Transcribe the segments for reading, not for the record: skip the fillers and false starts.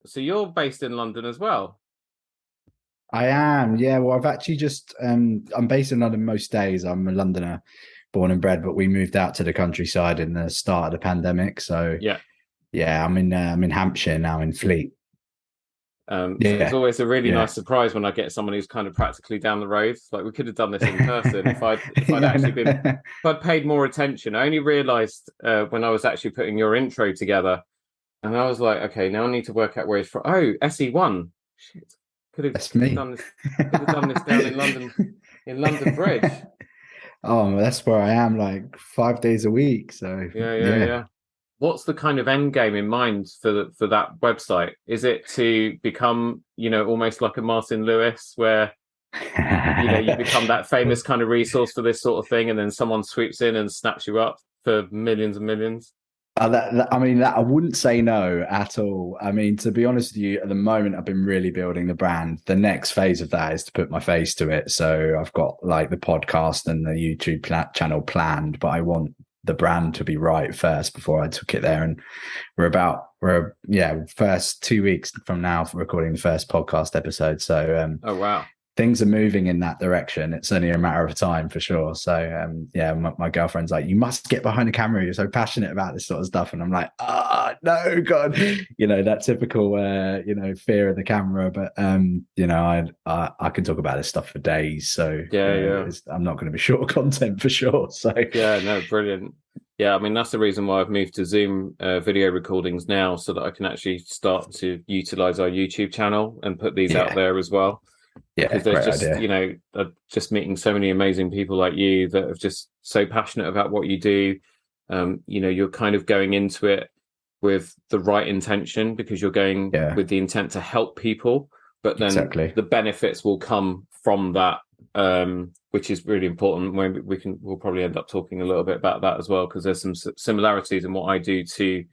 So you're based in London as well? I am, yeah. Well, I've actually just I'm based in London most days. I'm a Londoner, born and bred, but we moved out to the countryside in the start of the pandemic. So Yeah. yeah, I'm in Hampshire now, in Fleet. So it's Yeah, always a really yeah, nice surprise when I get someone who's kind of practically down the road. Like we could have done this in person if I'd yeah. I actually been know. if I'd paid more attention. I only realised when I was actually putting your intro together, and I was like, okay, now I need to work out where he's from. Oh, SE1. Shit, That's could have me. done this. Could have done this down in London Bridge. Oh, well, that's where I am, like 5 days a week. So Yeah, yeah, yeah. yeah. What's the kind of end game in mind for that website? Is it to become, almost like a Martin Lewis, where you become that famous kind of resource for this sort of thing, and then someone swoops in and snaps you up for millions and millions? I mean, that I wouldn't say no at all. I mean, to be honest with you, at the moment, I've been really building the brand. The next phase of that is to put my face to it. So I've got like the podcast and the YouTube channel planned, but I want the brand to be right first before I took it there. And first 2 weeks from now for recording the first podcast episode. So Oh wow. things are moving in that direction. It's only a matter of time for sure. So my girlfriend's like, you must get behind the camera. You're so passionate about this sort of stuff. And I'm like, no, God, that typical, fear of the camera. But, I can talk about this stuff for days. So, Yeah, yeah. I'm not going to be short of content for sure. So, Yeah, no, brilliant. Yeah, I mean that's the reason why I've moved to Zoom video recordings now, so that I can actually start to utilize our YouTube channel and put these out yeah, there as well. yeah, Because there's great just, idea. just meeting so many amazing people like you that are just so passionate about what you do. You're kind of going into it with the right intention, because you're going Yeah, with the intent to help people, but then exactly. the benefits will come from that, which is really important. When we'll probably end up talking a little bit about that as well, because there's some similarities in what I do to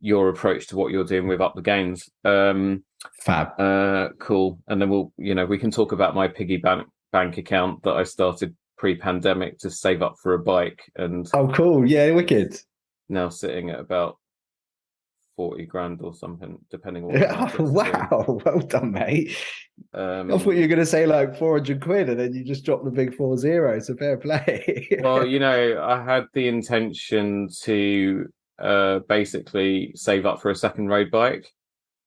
your approach to what you're doing with Up the Gains. Fab. Cool. And then we can talk about my piggy bank account that I started pre-pandemic to save up for a bike, and Oh, cool. Yeah, wicked. now sitting at about 40 grand or something, depending on what the Oh, market's doing. wow. Well done, mate. I thought you were going to say like 400 quid and then you just dropped the big 40. So fair play. Well, I had the intention to basically save up for a second road bike.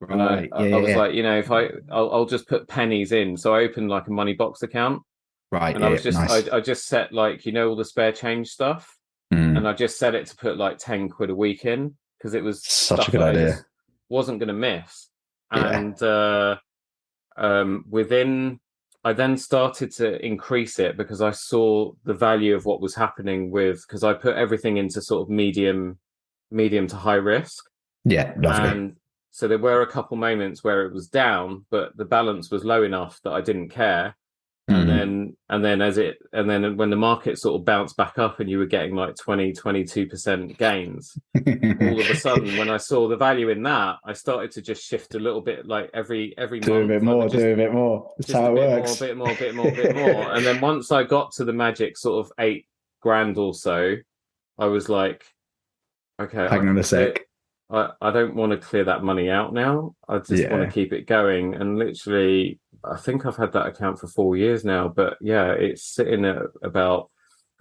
And Right. I was Yeah. like, if I'll just put pennies in. So I opened like a money box account, Right. and I was Yeah. just Nice. I just set, like, all the spare change stuff, and Mm, I just set it to put like 10 quid a week in, because it was such a stuff good that I idea. just wasn't going to miss. Yeah. And within I then started to increase it, because I saw the value of what was happening because I put everything into sort of medium to high risk. Yeah. Lovely. And so there were a couple moments where it was down, but the balance was low enough that I didn't care. And Mm. then when the market sort of bounced back up and you were getting like 22% gains, all of a sudden, when I saw the value in that, I started to just shift a little bit, like every Do a month bit I would more. Do a bit more. That's just how a it bit more, works. bit more. And then once I got to the magic sort of 8 grand or so, I was like, okay, I Hang on can a clear. sec. I don't want to clear that money out now. I just want to Yeah. keep it going. And literally, I think I've had that account for 4 years now. But yeah, it's sitting at about.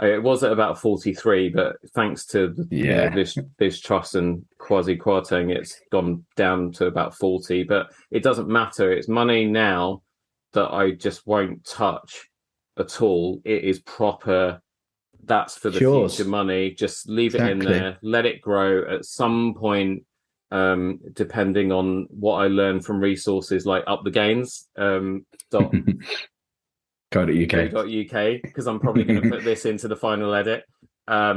It was at about 43, but thanks to Yeah. this trust and quasi quarting, it's gone down to about 40. But it doesn't matter. It's money now that I just won't touch at all. It is proper. That's for the future Yours. money. Just leave it in Exactly. there, let it grow. At some point, depending on what I learn from resources like Up the Gains, dot Code at co UK. dot uk, because I'm probably going to put this into the final edit. I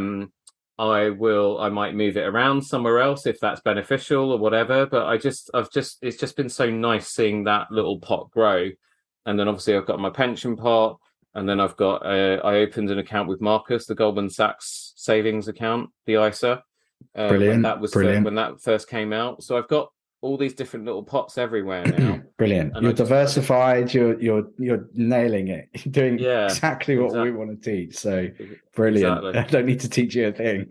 might move it around somewhere else if that's beneficial or whatever. But it's just been so nice seeing that little pot grow. And then obviously I've got my pension pot, and then I opened an account with Marcus, the Goldman Sachs savings account, the ISA, Brilliant. when Brilliant. that first came out. So I've got all these different little pots everywhere now, Brilliant. and You're I just diversified. You're nailing it. You're doing yeah, exactly what we exactly, want to teach. So brilliant. exactly. I don't need to teach you a thing.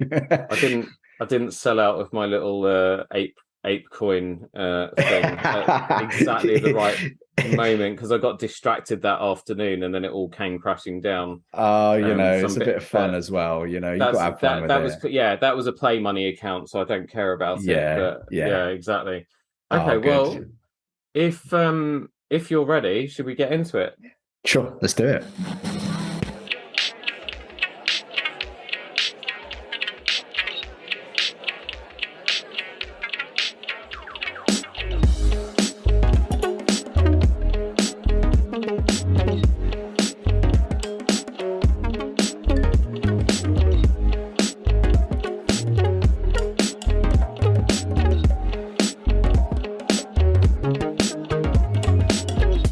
I didn't sell out of my little ape coin thing at exactly the right moment, because I got distracted that afternoon and then it all came crashing down. Oh, it's a bit of fun as well. You've got to have fun with it. That was a play money account, so I don't care about it. But yeah, exactly. Okay, well, if you're ready, should we get into it? Sure, let's do it.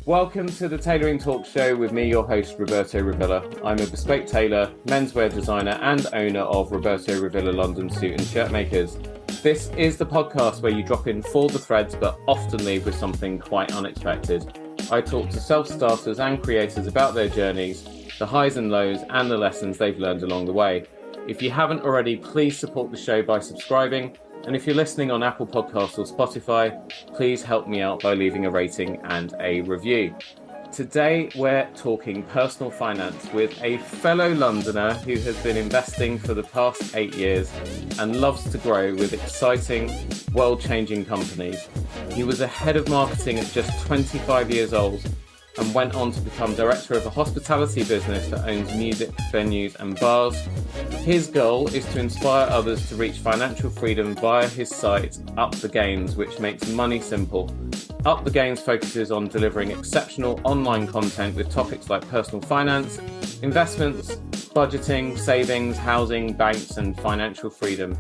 Welcome to the Tailoring Talk Show with me, your host, Roberto Revilla. I'm a bespoke tailor, menswear designer, and owner of Roberto Revilla London Suit and Shirt Makers. This is the podcast where you drop in for the threads, but often leave with something quite unexpected. I talk to self-starters and creators about their journeys, the highs and lows, and the lessons they've learned along the way. If you haven't already, please support the show by subscribing. And if you're listening on Apple Podcasts or Spotify, please help me out by leaving a rating and a review. Today, we're talking personal finance with a fellow Londoner who has been investing for the past 8 years and loves to grow with exciting, world-changing companies. He was a head of marketing at just 25 years old and went on to become director of a hospitality business that owns music venues and bars. His goal is to inspire others to reach financial freedom via his site, Up the Gains, which makes money simple. Up the Gains focuses on delivering exceptional online content with topics like personal finance, investments, budgeting, savings, housing, banks, and financial freedom.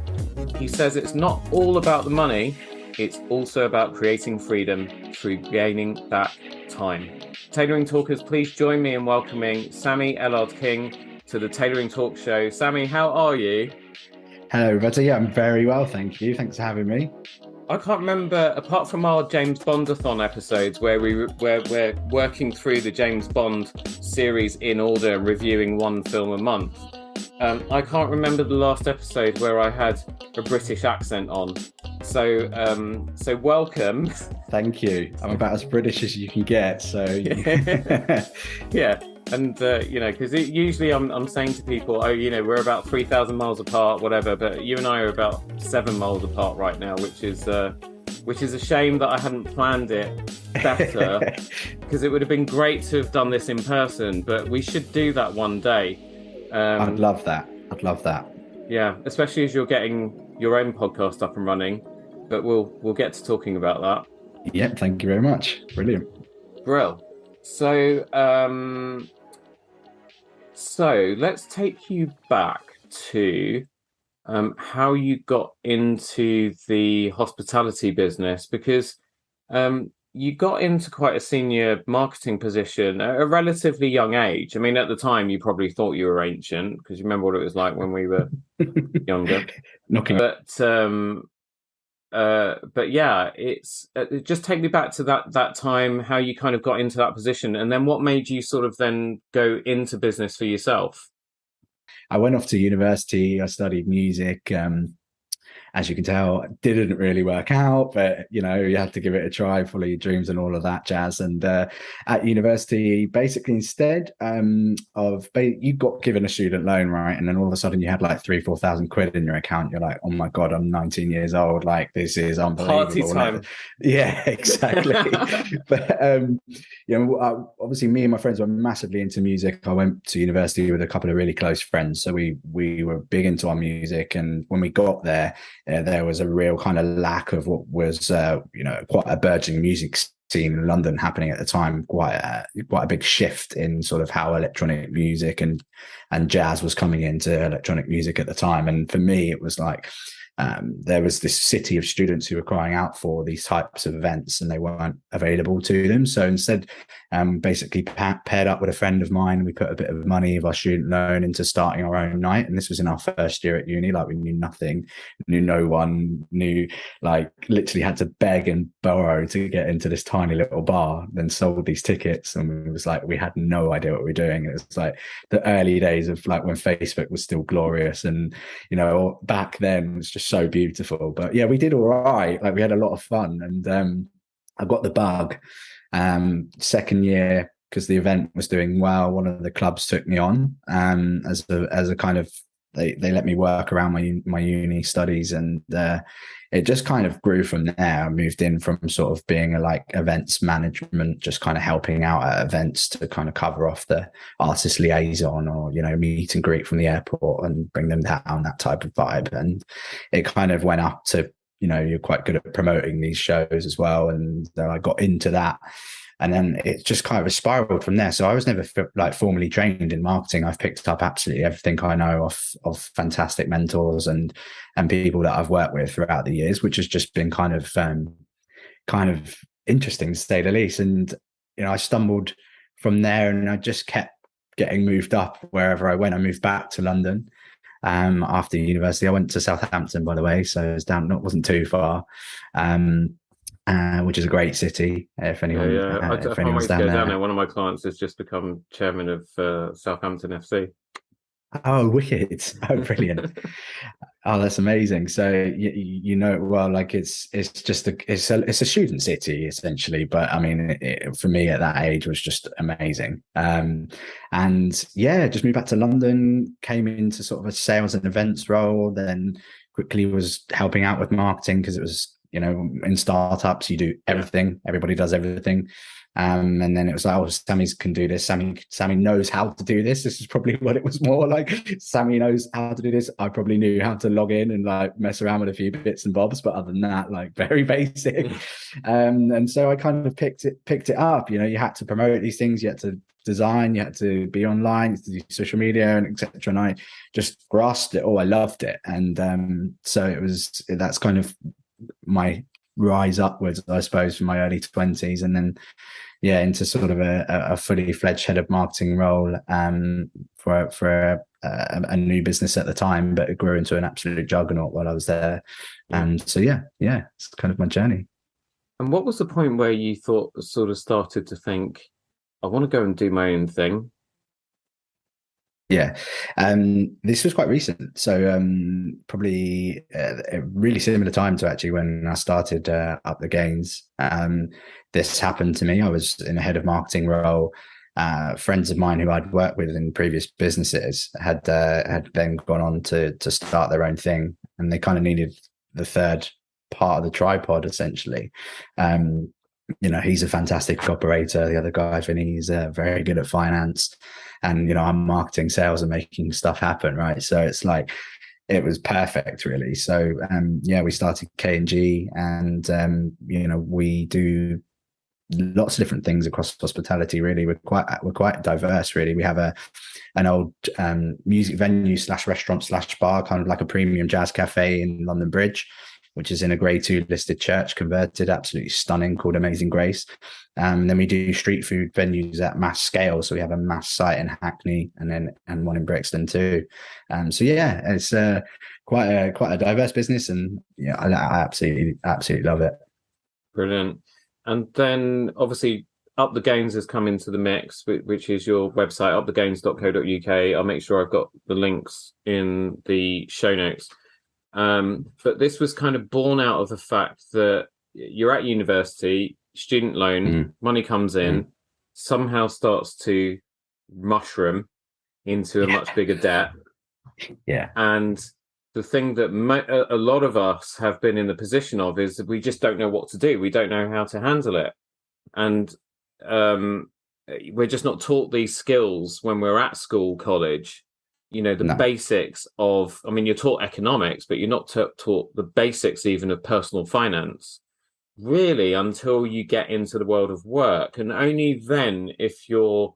He says it's not all about the money, it's also about creating freedom through gaining back time. Tailoring Talkers, please join me in welcoming Sammie Ellard-King to the Tailoring Talk Show. Sammie, how are you? Hello, Roberto. Yeah, I'm very well, thank you. Thanks for having me. I can't remember, apart from our James Bondathon episodes where we're working through the James Bond series in order, reviewing one film a month. I can't remember the last episode where I had a British accent on. So welcome. Thank you. I'm about as British as you can get. So yeah. And because usually I'm saying to people, we're about 3,000 miles apart, whatever. But you and I are about 7 miles apart right now, which is a shame that I hadn't planned it better, because it would have been great to have done this in person. But we should do that one day. I'd love that. Yeah, especially as you're getting your own podcast up and running. But we'll get to talking about that. Yep, thank you very much. Brilliant. Brill. So let's take you back to how you got into the hospitality business, because you got into quite a senior marketing position at a relatively young age. I mean, at the time, you probably thought you were ancient, because you remember what it was like when we were younger. But yeah, it's just take me back to that time, how you kind of got into that position, and then what made you sort of then go into business for yourself? I went off to university. I studied music. As you can tell, it didn't really work out, but you have to give it a try, follow your dreams and all of that jazz. And at university, basically, instead you got given a student loan, right? And then all of a sudden you had like 3,000-4,000 quid in your account. You're like, oh my God, I'm 19 years old. Like, this is unbelievable. Party time. Yeah, exactly. But obviously me and my friends were massively into music. I went to university with a couple of really close friends. So we were big into our music. And when we got there, there was a real kind of lack of what was, quite a burgeoning music scene in London happening at the time. Quite a big shift in sort of how electronic music and jazz was coming into electronic music at the time. And for me, it was like there was this city of students who were crying out for these types of events, and they weren't available to them. So instead, basically paired up with a friend of mine. We put a bit of money of our student loan into starting our own night. And this was in our first year at uni. Like, we knew nothing, knew no one, literally had to beg and borrow to get into this tiny little bar, then sold these tickets. And it was like, we had no idea what we were doing. It was like the early days of like when Facebook was still glorious. And, back then it was just just so beautiful. But yeah, we did all right. Like we had a lot of fun, and I got the bug. Second year, because the event was doing well, one of the clubs took me on as a kind of, they let me work around my uni studies, and it just kind of grew from there. I moved in from sort of being a like events management, just kind of helping out at events to kind of cover off the artist liaison, or meet and greet from the airport and bring them down, that type of vibe. And it kind of went up to, you're quite good at promoting these shows as well, and then I got into that. And then it just kind of spiraled from there. So I was never like formally trained in marketing. I've picked up absolutely everything I know of fantastic mentors and people that I've worked with throughout the years, which has just been kind of interesting to say the least. And I stumbled from there, and I just kept getting moved up wherever I went. I moved back to London after university. I went to Southampton, by the way, so it was wasn't too far. Which is a great city. If anyone, I if can't wait anyone's to go down down there. there. One of my clients has just become chairman of Southampton FC. Oh, wicked! Oh, brilliant! Oh, that's amazing. So you know it well. Like it's just it's a student city essentially, but I mean, for me at that age was just amazing. And yeah, just moved back to London, came into sort of a sales and events role, then quickly was helping out with marketing, because it was, in startups you do everything. Everybody does everything. And then it was like, oh, Sammie's can do this. Sammie knows how to do this. This is probably what it was more like. Sammie knows how to do this. I probably knew how to log in and like mess around with a few bits and bobs, but other than that, like very basic. And so I kind of picked it up. You had to promote these things. You had to design. You had to be online. You had to do social media and etc. And I just grasped it. Oh, I loved it. And so that's kind of my rise upwards, I suppose, from my early 20s, and then into sort of a fully fledged head of marketing role for a new business at the time, but it grew into an absolute juggernaut while I was there. And so it's kind of my journey. And what was the point where you sort of started to think, I want to go and do my own thing? Yeah, this was quite recent, so probably a really similar time to actually when I started Up the Gains. This happened to me. I was in a head of marketing role. Friends of mine who I'd worked with in previous businesses had then gone on to start their own thing, and they kind of needed the third part of the tripod, essentially. He's a fantastic operator. The other guy, Vinny, he's very good at finance, and I'm marketing, sales, and making stuff happen, right? So it's like it was perfect, really. So we started K&G, and we do lots of different things across hospitality. Really, we're quite diverse. Really, we have an old music venue / restaurant / bar, kind of like a premium jazz cafe in London Bridge, which is in a Grade 2 listed church, converted, absolutely stunning, called Amazing Grace. Then we do street food venues at mass scale. So we have a mass site in Hackney, and one in Brixton too. It's quite a diverse business, and I absolutely love it. Brilliant. And then obviously Up the Gains has come into the mix, which is your website, upthegains.co.uk. I'll make sure I've got the links in the show notes. But this was kind of born out of the fact that you're at university, student loan, money comes in, somehow starts to mushroom into a much bigger debt. Yeah. And the thing that a lot of us have been in the position of is that we just don't know what to do. We don't know how to handle it. And we're just not taught these skills when we're at school, college. The basics of, you're taught economics, but you're not taught the basics even of personal finance, really, until you get into the world of work. And only then, if you're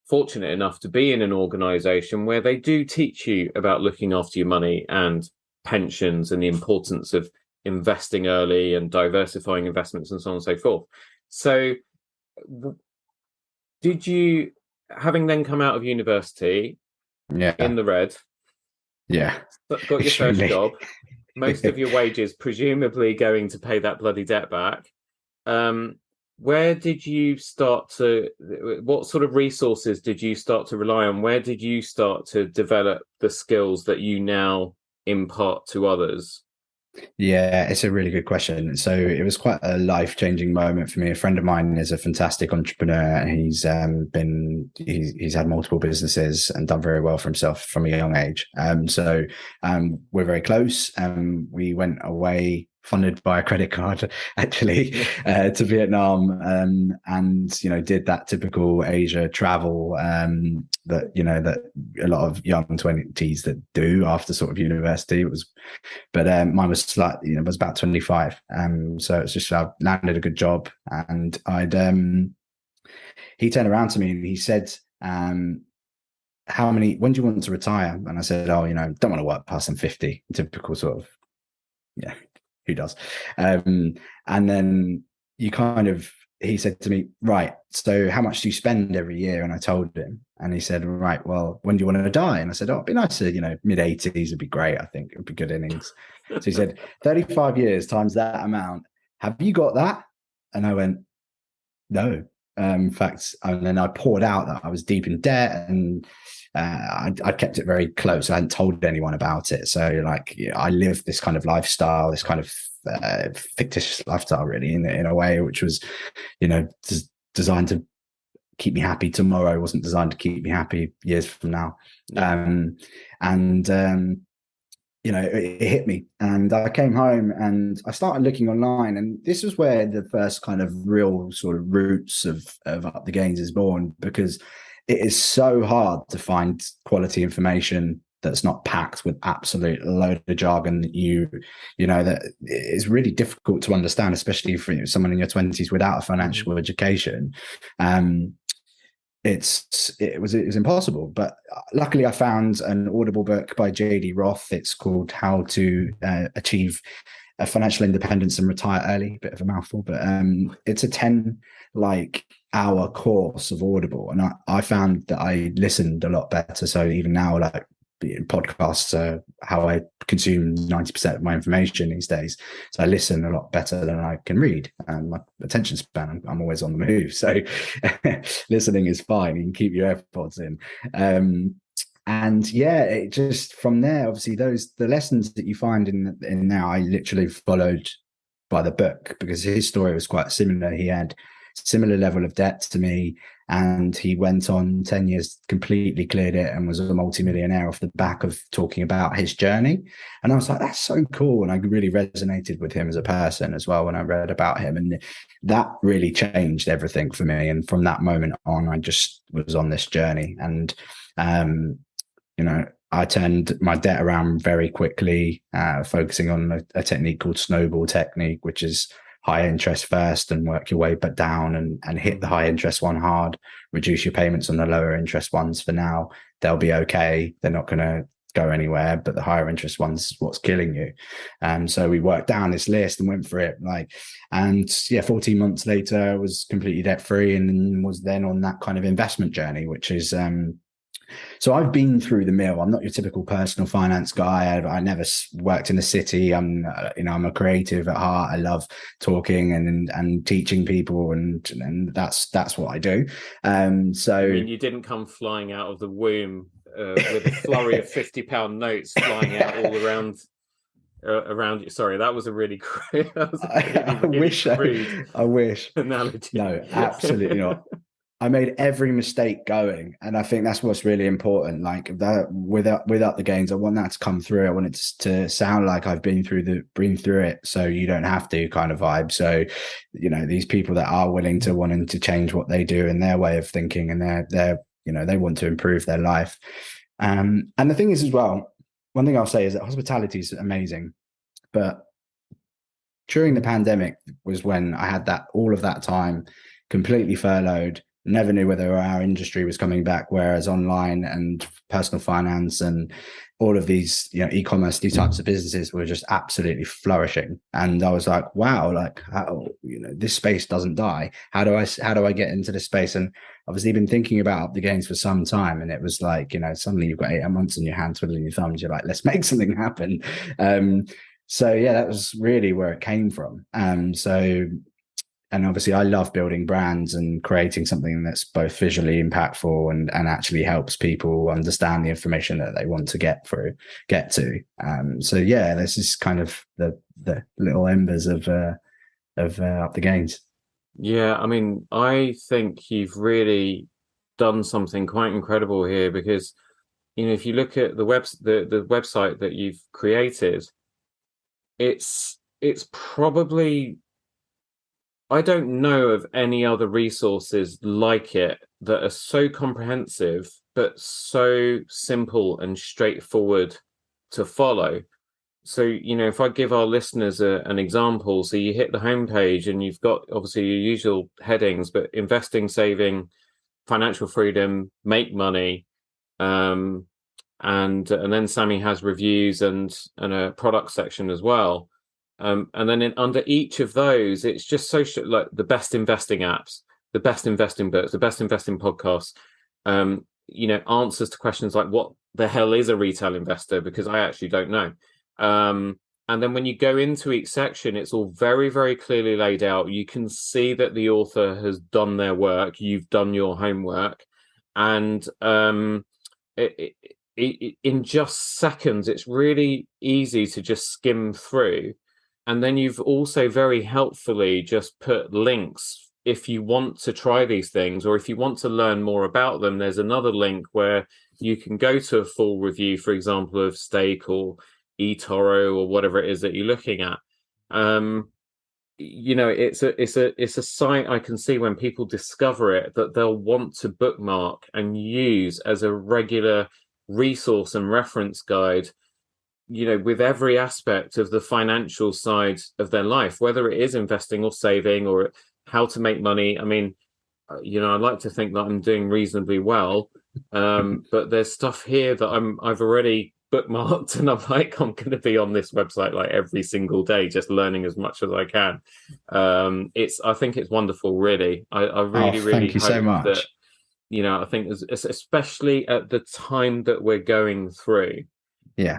fortunate enough to be in an organization where they do teach you about looking after your money and pensions and the importance of investing early and diversifying investments and so on and so forth. So did you, having then come out of university, in the red, got your first job, most of your wages presumably going to pay that bloody debt back, where did you start to, what sort of resources did you start to rely on? Where did you start to develop the skills that you now impart to others? Yeah, it's a really good question. So it was quite a life-changing moment for me. A friend of mine is a fantastic entrepreneur. He's had multiple businesses and done very well for himself from a young age. We're very close. We went away funded by a credit card actually to Vietnam, and did that typical Asia travel that a lot of young 20s that do after sort of university. But mine was slightly, was about 25. So it's just, I landed a good job, and he turned around to me and he said, when do you want to retire? And I said, oh, don't want to work past I'm 50. Typical sort of, yeah, who does? And then he said to me, right, so how much do you spend every year? And I told him, and he said, right, well, when do you want to die? And I said, oh, it'd be nice to, mid-80s would be great. I think it'd be good innings. So he said, 35 years times that amount. Have you got that? And I went, no. In fact, and then I poured out that I was deep in debt, and I kept it very close. I hadn't told anyone about it. So I lived this kind of lifestyle, this kind of fictitious lifestyle, really, in a way, which was, designed to keep me happy tomorrow. It wasn't designed to keep me happy years from now. Yeah. It hit me, and I came home and I started looking online, and this was where the first kind of real sort of roots of Up the Gains is born, because it is so hard to find quality information that's not packed with absolute load of jargon that that is really difficult to understand, especially for someone in your 20s without a financial education. It was impossible, but luckily I found an Audible book by JD Roth. It's called How to Achieve Financial Independence and Retire Early. Bit of a mouthful, but it's a 10-hour course of Audible, and I found that I listened a lot better. So even now, podcasts are how I consume 90% of my information these days. So I listen a lot better than I can read, and my attention span, I'm always on the move. So listening is fine. You can keep your AirPods in. And yeah, it just from there, obviously the lessons that you find in now, I literally followed by the book, because his story was quite similar. He had similar level of debt to me, and he went on 10 years, completely cleared it, and was a multimillionaire off the back of talking about his journey. And I was like, that's so cool. And I really resonated with him as a person as well when I read about him. And that really changed everything for me. And from that moment on, I just was on this journey. And, I turned my debt around very quickly, focusing on a technique called snowball technique, which is high interest first and work your way but down, and hit the high interest one hard, reduce your payments on the lower interest ones. For now, they'll be okay. They're not going to go anywhere, but the higher interest ones is what's killing you. So we worked down this list and went for it. 14 months later, I was completely debt free, and was then on that kind of investment journey, which is, so I've been through the mill. I'm not your typical personal finance guy. I never worked in the city. I'm a creative at heart. I love talking and teaching people, and that's what I do. So I mean, you didn't come flying out of the womb with a flurry of £50 notes flying out all around you. Sorry, that was a really crude. I wish analogy. No, absolutely not. I made every mistake going, and I think that's what's really important. That without the gains, I want that to come through. I want it to sound like I've been through it, so you don't have to, kind of vibe. So, these people that are willing to wanting to change what they do and their way of thinking, and they're they want to improve their life. And the thing is as well, one thing I'll say is that hospitality is amazing, but during the pandemic was when I had all of that time completely furloughed. Never knew whether our industry was coming back, whereas online and personal finance and all of these, e-commerce, these types of businesses were just absolutely flourishing. And I was like, wow, how, this space doesn't die. How do I get into this space? And obviously been thinking about Up the Gains for some time. And it was like, suddenly you've got 8 months in your hand, twiddling your thumbs. You're like, let's make something happen. So yeah, that was really where it came from. So And obviously I love building brands and creating something that's both visually impactful and actually helps people understand the information that they want to get to. So yeah, this is kind of the little embers of Up the Gains. Yeah, I mean, I think you've really done something quite incredible here because, if you look at the website that you've created, it's probably, I don't know of any other resources like it that are so comprehensive but so simple and straightforward to follow. So, if I give our listeners an example, so you hit the homepage and you've got obviously your usual headings, but investing, saving, financial freedom, make money, and then Sammie has reviews and a product section as well. And then under each of those, it's just so like the best investing apps, the best investing books, the best investing podcasts. Answers to questions like what the hell is a retail investor, because I actually don't know. And then when you go into each section, it's all very, very clearly laid out. You can see that the author has done their work. You've done your homework, and in just seconds, it's really easy to just skim through. And then you've also very helpfully just put links if you want to try these things, or if you want to learn more about them. There's another link where you can go to a full review, for example, of Stake or eToro or whatever it is that you're looking at. It's a site I can see when people discover it that they'll want to bookmark and use as a regular resource and reference guide, with every aspect of the financial side of their life, whether it is investing or saving or how to make money. I mean, I like to think that I'm doing reasonably well, but there's stuff here that I've already bookmarked, and I'm like, I'm going to be on this website like every single day, just learning as much as I can. I think it's wonderful, really. I really, really thank you hope so much. that, I think especially at the time that we're going through,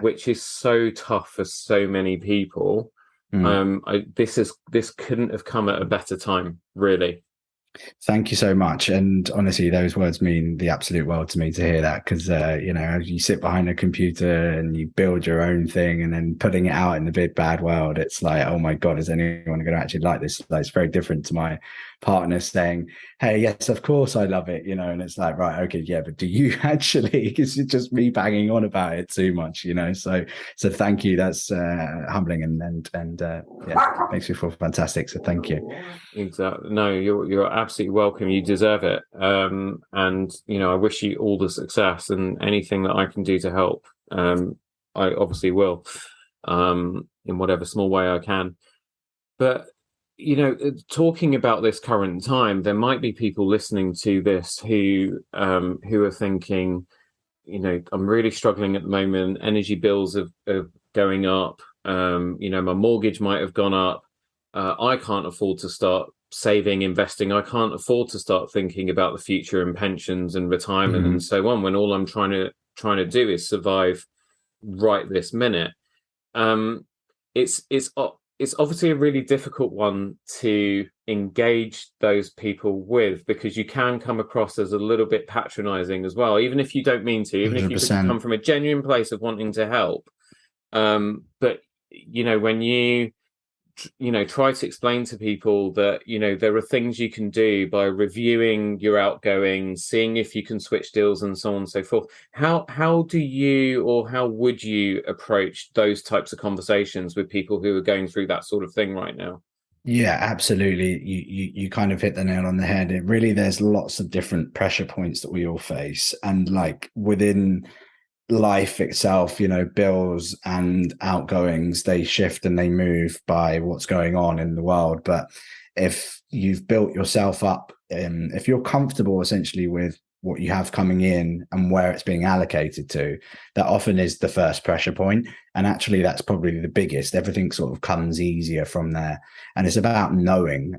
which is so tough for so many people. This couldn't have come at a better time, really. Thank you so much. And honestly, those words mean the absolute world to me to hear that, because, as you sit behind a computer and you build your own thing and then putting it out in the big bad world, it's like, oh my God, is anyone going to actually like this? Like, it's very different to my partner saying, hey, yes, of course I love it, and it's like, right, okay, yeah, but do you actually? Because it's just me banging on about it too much, so thank you. That's humbling and makes me feel fantastic. So thank you. Exactly. No, you're absolutely welcome. You deserve it. And I wish you all the success, and anything that I can do to help, I obviously will, in whatever small way I can. But talking about this current time, there might be people listening to this who are thinking, I'm really struggling at the moment. Energy bills are going up. My mortgage might have gone up. I can't afford to start saving, investing. I can't afford to start thinking about the future and pensions and retirement and so on, when all I'm trying to do is survive right this minute. It's obviously a really difficult one to engage those people with, because you can come across as a little bit patronizing as well, even if you don't mean to, even 100%. If you come from a genuine place of wanting to help. But when you try to explain to people that, there are things you can do by reviewing your outgoings, seeing if you can switch deals and so on and so forth. How do you, or how would you approach those types of conversations with people who are going through that sort of thing right now? Yeah, absolutely. You kind of hit the nail on the head. There's lots of different pressure points that we all face. And like within life itself, bills and outgoings, they shift and they move by what's going on in the world. But if you've built yourself up, if you're comfortable essentially with what you have coming in and where it's being allocated to, that often is the first pressure point. And actually that's probably the biggest. Everything sort of comes easier from there. And it's about knowing,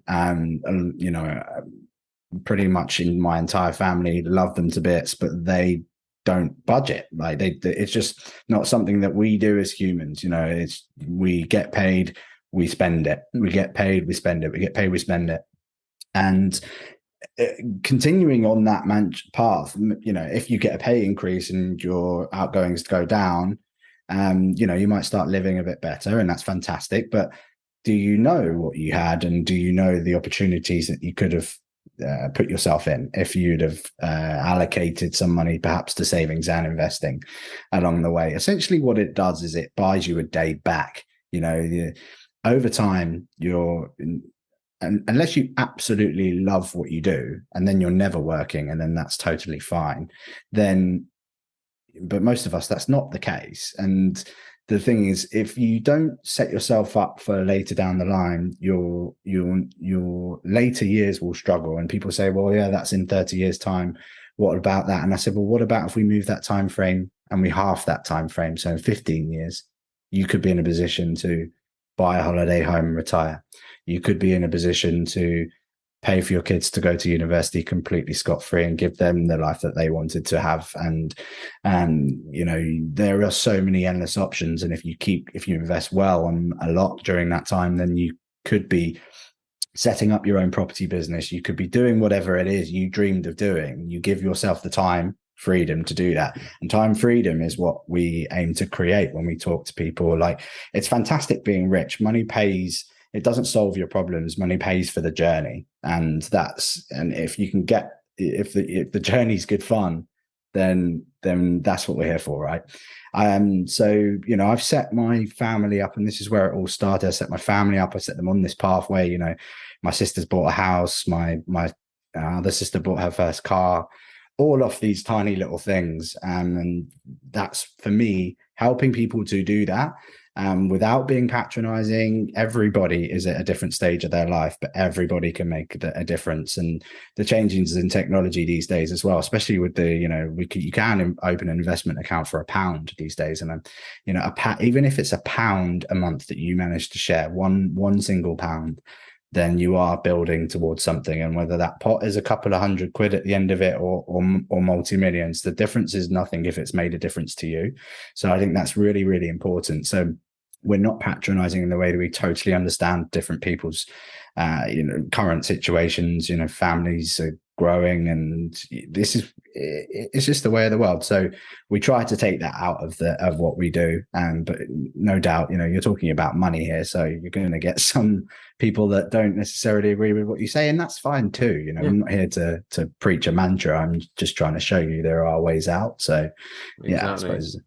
pretty much in my entire family, love them to bits, but they don't budget. Like it's just not something that we do as humans. We get paid, we spend it. We get paid, we spend it. We get paid, we spend it. And continuing on that path, if you get a pay increase and your outgoings go down, you might start living a bit better, and that's fantastic. But do you know what you had, and do you know the opportunities that you could have put yourself in if you'd have allocated some money perhaps to savings and investing along the way? Essentially what it does is it buys you a day back. Over time, unless you absolutely love what you do, and then you're never working, and then that's totally fine, but most of us, that's not the case. And the thing is, if you don't set yourself up for later down the line, your later years will struggle. And people say, well, yeah, that's in 30 years time. What about that? And I said, well, what about if we move that time frame and we half that time frame? So in 15 years, you could be in a position to buy a holiday home and retire. You could be in a position to pay for your kids to go to university completely scot-free and give them the life that they wanted to have. And there are so many endless options. And if you invest well and a lot during that time, then you could be setting up your own property business. You could be doing whatever it is you dreamed of doing. You give yourself the time freedom to do that. And time freedom is what we aim to create when we talk to people. Like, it's fantastic being rich. Money pays. It doesn't solve your problems. Money pays for the journey. And if you can if the journey's good fun, then that's what we're here for, right? So I've set my family up, and this is where it all started. I set my family up. I set them on this pathway. My sister's bought a house. My other sister bought her first car. All of these tiny little things, and that's, for me, helping people to do that. Without being patronizing. Everybody is at a different stage of their life, but everybody can make a difference. And the changes in technology these days as well, especially with you can open an investment account for £1 these days. And even if it's £1 a month that you manage to share, one single pound, then you are building towards something. And whether that pot is a couple of £100 at the end of it or multi-millions, the difference is nothing if it's made a difference to you. So I think that's really, really important. So we're not patronizing in the way that we totally understand different people's current situations. Families are growing, and it's just the way of the world. So we try to take that out of what we do. But no doubt, you're talking about money here, so you're going to get some people that don't necessarily agree with what you say, and that's fine too. I'm not here to preach a mantra. I'm just trying to show you there are ways out. So yeah, I suppose.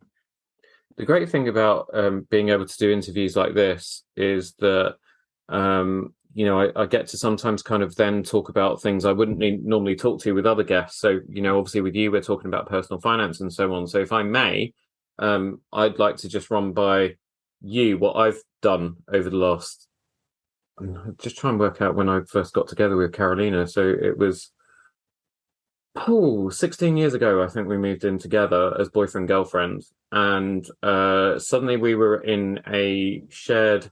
The great thing about being able to do interviews like this is that I get to sometimes kind of then talk about things I wouldn't normally talk to with other guests. So, obviously with you, we're talking about personal finance and so on. So if I may, I'd like to just run by you what I've done over the last, just try and work out when I first got together with Carolina. So it was 16 years ago, I think we moved in together as boyfriend, girlfriend. And suddenly we were in a shared,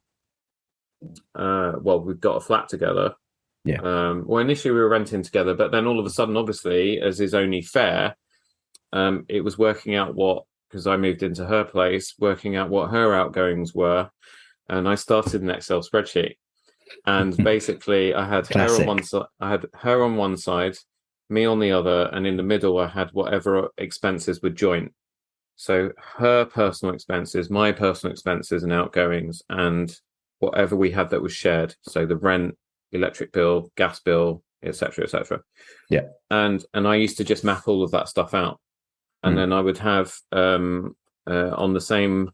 we've got a flat together. Yeah. Well, initially we were renting together, but then all of a sudden, obviously, as is only fair, it was working out because I moved into her place, working out what her outgoings were. And I started an Excel spreadsheet. And basically I had her on one side, me on the other, and in the middle I had whatever expenses were joint. So her personal expenses, my personal expenses and outgoings, and whatever we had that was shared. So the rent, electric bill, gas bill, etc., etc. Yeah. And I used to just map all of that stuff out. And then I would have on the same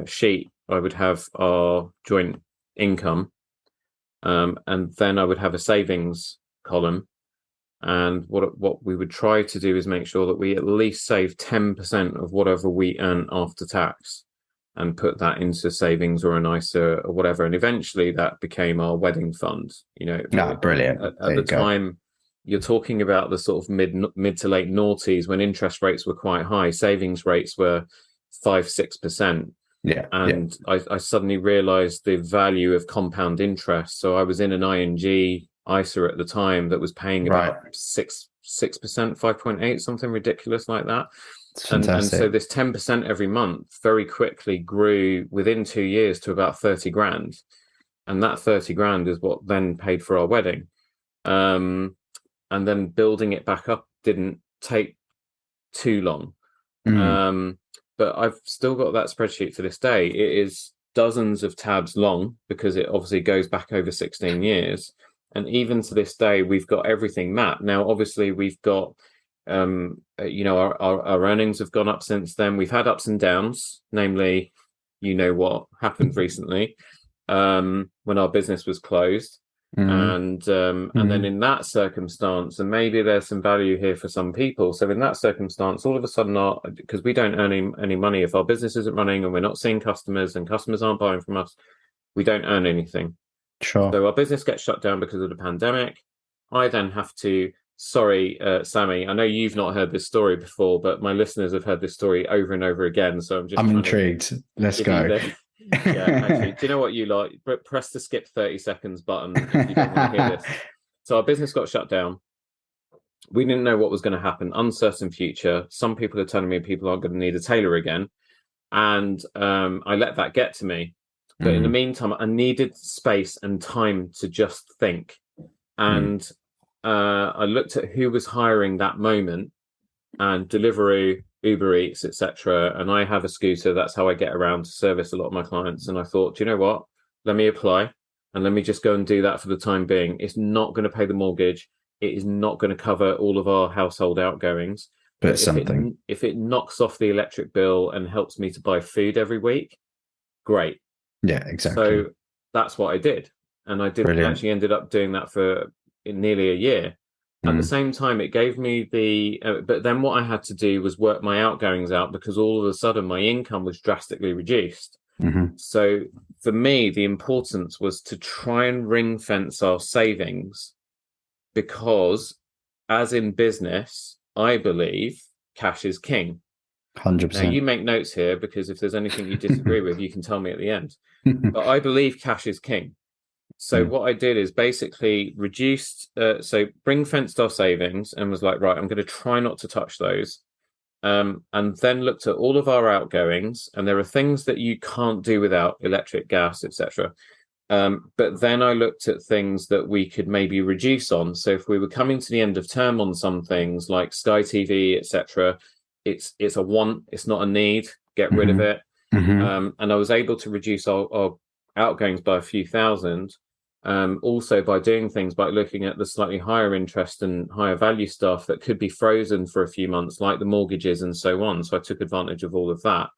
sheet, I would have our joint income. And then I would have a savings column. And what we would try to do is make sure that we at least save 10% of whatever we earn after tax and put that into savings or an ISA or whatever. And eventually that became our wedding fund. Brilliant. At the time, you're talking about the sort of mid to late noughties when interest rates were quite high. Savings rates were 5-6%. Yeah. And yeah. I suddenly realized the value of compound interest. So I was in an ING ISA at the time that was paying about 6%, 5.8, something ridiculous like that. And so this 10% every month very quickly grew within 2 years to about 30 grand. And that 30 grand is what then paid for our wedding. And then building it back up didn't take too long. But I've still got that spreadsheet to this day. It is dozens of tabs long because it obviously goes back over 16 years. And even to this day, we've got everything mapped. Now, obviously, we've got, our earnings have gone up since then. We've had ups and downs, namely, what happened recently when our business was closed. And then in that circumstance, and maybe there's some value here for some people. So in that circumstance, all of a sudden, because we don't earn any money, if our business isn't running and we're not seeing customers and customers aren't buying from us, we don't earn anything. Sure. So our business gets shut down because of the pandemic. I then have to, Sammie, I know you've not heard this story before, but my listeners have heard this story over and over again. So I'm intrigued. Let's go. Yeah, actually, do you know what you like? Press the skip 30 seconds button if you don't want to hear this. So our business got shut down. We didn't know what was going to happen. Uncertain future. Some people are telling me people aren't going to need a tailor again. And I let that get to me. But in the meantime, I needed space and time to just think. And I looked at who was hiring that moment, and Deliveroo, Uber Eats, etc. And I have a scooter. That's how I get around to service a lot of my clients. And I thought, do you know what? Let me apply and let me just go and do that for the time being. It's not going to pay the mortgage. It is not going to cover all of our household outgoings. But something. If it knocks off the electric bill and helps me to buy food every week, great. Yeah, exactly. So that's what I did. And I actually ended up doing that for nearly a year. At the same time, it gave me but then what I had to do was work my outgoings out, because all of a sudden my income was drastically reduced. So for me, the importance was to try and ring fence our savings, because as in business, I believe cash is king. 100%. Now, you make notes here, because if there's anything you disagree with, you can tell me at the end. But I believe cash is king. So what I did is basically ring fenced our savings and was like, right, I'm going to try not to touch those. And then looked at all of our outgoings, and there are things that you can't do without: electric, gas, etc. But then I looked at things that we could maybe reduce on. So if we were coming to the end of term on some things like Sky TV, etc., it's a want, it's not a need. Get rid of it. And I was able to reduce our outgoings by a few thousand. Also by doing things like looking at the slightly higher interest and higher value stuff that could be frozen for a few months, like the mortgages and so on. So I took advantage of all of that.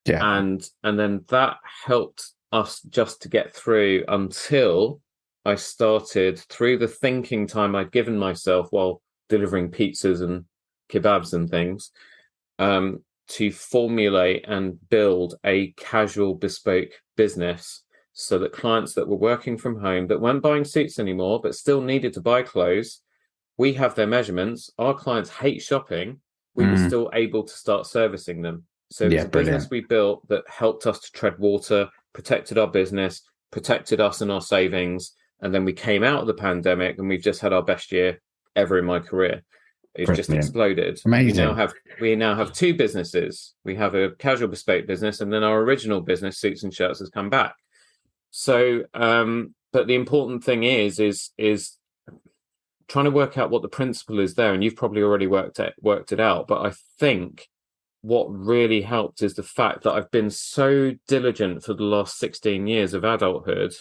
Yeah. And then that helped us just to get through until I started, through the thinking time I'd given myself while delivering pizzas and kebabs and things, to formulate and build a casual bespoke business, so that clients that were working from home, that weren't buying suits anymore, but still needed to buy clothes, we have their measurements. Our clients hate shopping. We were still able to start servicing them. So it's a business we built that helped us to tread water, protected our business, protected us and our savings. And then we came out of the pandemic, and we've just had our best year ever in my career. It's just exploded. Amazing. We now have two businesses. We have a casual bespoke business, and then our original business, Suits and Shirts, has come back. So, but the important thing is trying to work out what the principle is there. And you've probably already worked it out. But I think what really helped is the fact that I've been so diligent for the last 16 years of adulthood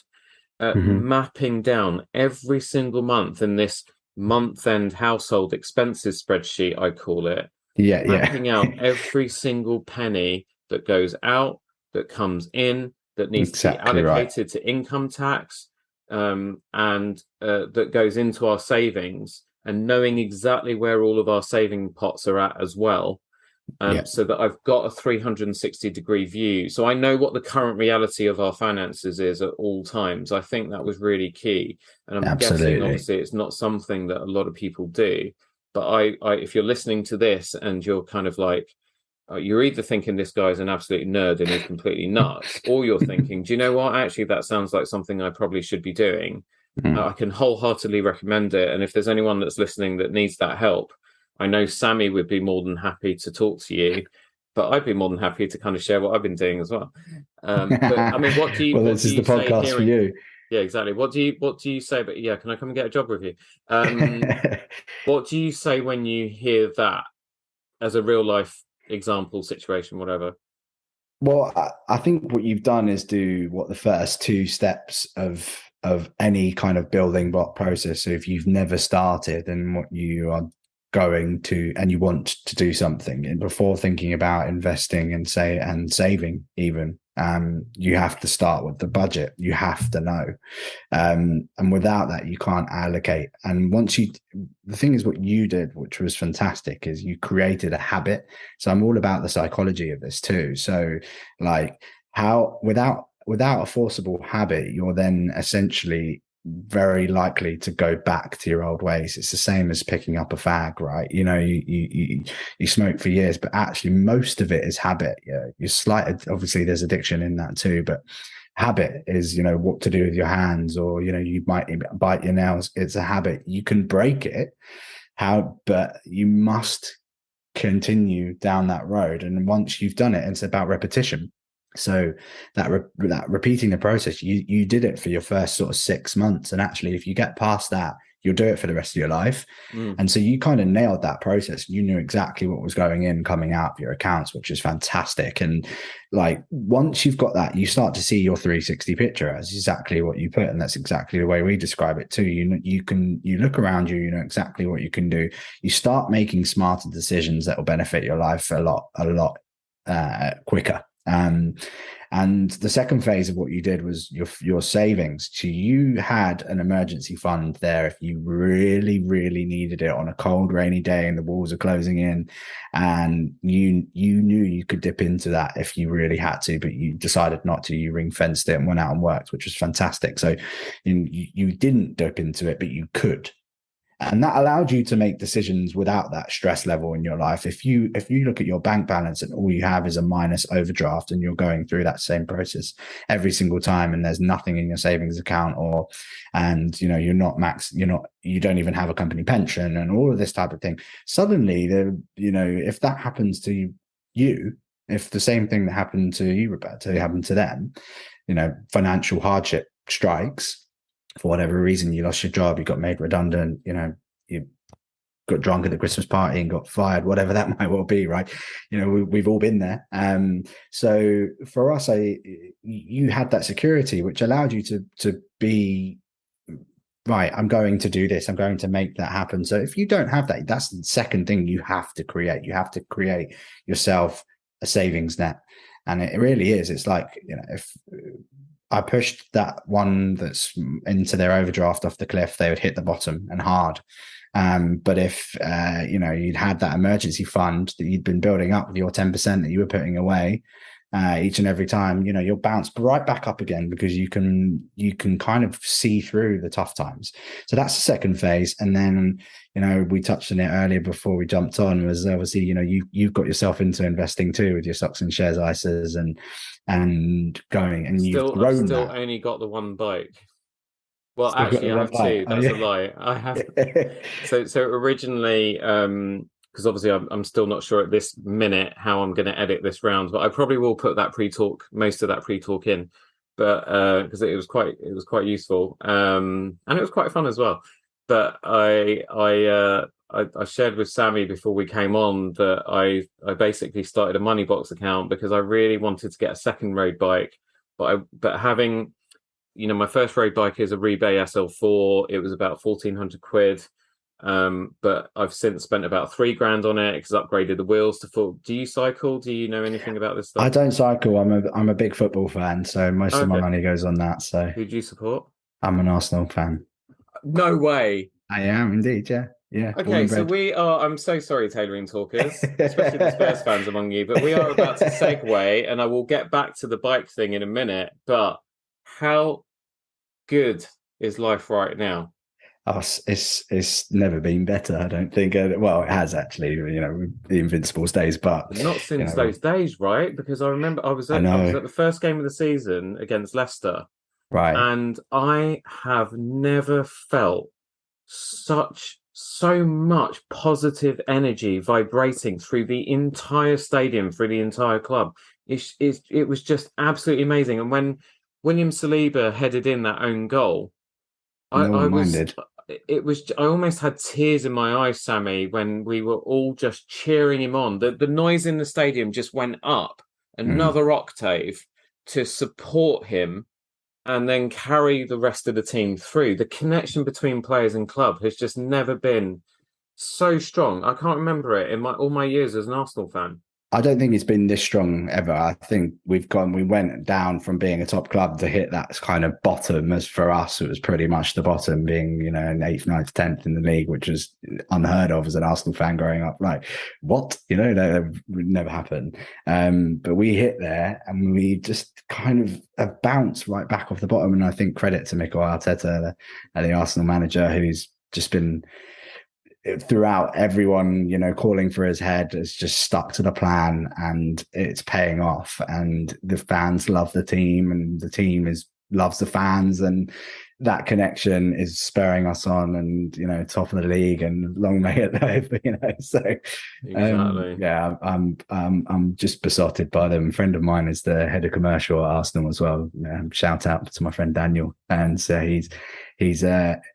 at mapping down every single month in this month-end household expenses spreadsheet, I call it. Mapping out every single penny that goes out, that comes in, that needs to be allocated to income tax, and that goes into our savings, and knowing exactly where all of our saving pots are at as well, so that I've got a 360-degree view. So I know what the current reality of our finances is at all times. I think that was really key. And I'm guessing, obviously, it's not something that a lot of people do. But I if you're listening to this and you're kind of like, you're either thinking this guy's an absolute nerd and he's completely nuts, or you're thinking, do you know what? Actually, that sounds like something I probably should be doing. I can wholeheartedly recommend it. And if there's anyone that's listening that needs that help, I know Sammie would be more than happy to talk to you, but I'd be more than happy to kind of share what I've been doing as well. But I mean, what do you? Well, this is the podcast for you. Yeah, exactly. What do you say? But yeah, can I come and get a job with you? What do you say when you hear that as a real life example situation, whatever? Well, I think what you've done is do what the first two steps of any kind of building block process. So if you've never started and what you are going to, and you want to do something, and before thinking about investing and saving even, you have to start with the budget. You have to know. And without that, you can't allocate. And the thing is, what you did, which was fantastic, is you created a habit. So I'm all about the psychology of this too. So, like, how without a forcible habit, you're then essentially very likely to go back to your old ways. It's the same as picking up a fag, right? You know, you smoke for years, but actually most of it is habit. Yeah, obviously there's addiction in that too, but habit is, you know, what to do with your hands, or, you know, you might bite your nails. It's a habit. You can break it, but you must continue down that road. And once you've done it, it's about repetition. So that repeating the process, you did it for your first sort of 6 months, and actually, if you get past that, you'll do it for the rest of your life. And so you kind of nailed that process. You knew exactly what was going in, coming out of your accounts, which is fantastic. And like, once you've got that, you start to see your 360 picture as exactly what you put, and that's exactly the way we describe it too. You look around you, you know exactly what you can do. You start making smarter decisions that will benefit your life a lot quicker. And the second phase of what you did was your savings. So you had an emergency fund there if you really, really needed it on a cold, rainy day and the walls are closing in, and you knew you could dip into that if you really had to, but you decided not to. You ring fenced it and went out and worked, which was fantastic. So you didn't dip into it, but you could. And that allowed you to make decisions without that stress level in your life. If you look at your bank balance and all you have is a minus overdraft, and you're going through that same process every single time, and there's nothing in your savings account, and you know, you don't even have a company pension and all of this type of thing, suddenly, you know, if that happens to you, if the same thing that happened to you, Roberto, happened to them, you know, financial hardship strikes. For whatever reason, you lost your job, you got made redundant, you know, you got drunk at the Christmas party and got fired, whatever that might well be, right? You know, we've all been there. So for us, you had that security, which allowed you to be, right, I'm going to do this, I'm going to make that happen. So if you don't have that, that's the second thing you have to create. You have to create yourself a savings net. And it really is. It's like, you know, if I pushed that one that's into their overdraft off the cliff, they would hit the bottom, and hard. But if you know, you'd had that emergency fund that you'd been building up with your 10% that you were putting away each and every time, you know, you'll bounce right back up again, because you can kind of see through the tough times. So that's the second phase. And then, you know, we touched on it earlier before we jumped on, was obviously, you know, you've got yourself into investing too with your stocks and shares ISAs and going, and I've still only got the one bike. Well, actually, I have two. That's a lie. I have. So originally, because obviously I'm still not sure at this minute how I'm going to edit this round, but I probably will put that most of that pre-talk in, but because it was quite useful, and it was quite fun as well. But I shared with Sammie before we came on that I basically started a money box account because I really wanted to get a second road bike, but having, you know, my first road bike is a Rebay SL4. It was about 1,400 quid. But I've since spent about $3,000 on it because upgraded the wheels to full. Do you cycle? Do you know anything about this stuff? I don't cycle. I'm a big football fan, so most of my money goes on that. So who do you support? I'm an Arsenal fan. No way. I am indeed. Yeah. Yeah. Okay, so we are. I'm so sorry, tailoring talkers, especially the Spurs fans among you, but we are about to segue, and I will get back to the bike thing in a minute. But how good is life right now? Oh, it's never been better, I don't think. Well, it has actually, you know, the Invincibles days, but not since, you know, those days, right? Because I remember I was at the first game of the season against Leicester, right, and I have never felt so much positive energy vibrating through the entire stadium, through the entire club. It was just absolutely amazing. And William Saliba headed in that own goal, No I one was, minded. I almost had tears in my eyes, Sammy, when we were all just cheering him on. The noise in the stadium just went up Mm. another octave to support him and then carry the rest of the team through. The connection between players and club has just never been so strong. I can't remember it in all my years as an Arsenal fan. I don't think it's been this strong ever. I think we went down from being a top club to hit that kind of bottom. As for us, it was pretty much the bottom, being, an eighth, ninth, 10th in the league, which was unheard of as an Arsenal fan growing up. Like, what? That would never happen. But we hit there and we just kind of have bounced right back off the bottom. And I think credit to Mikel Arteta, the Arsenal manager, who's just been throughout, everyone calling for his head, has just stuck to the plan, and it's paying off, and the fans love the team, and the team loves the fans, and that connection is spurring us on, and top of the league, and long may it live. So Exactly. yeah, I'm just besotted by them. A friend of mine is the head of commercial at Arsenal as well. Shout out to my friend Daniel, and so he's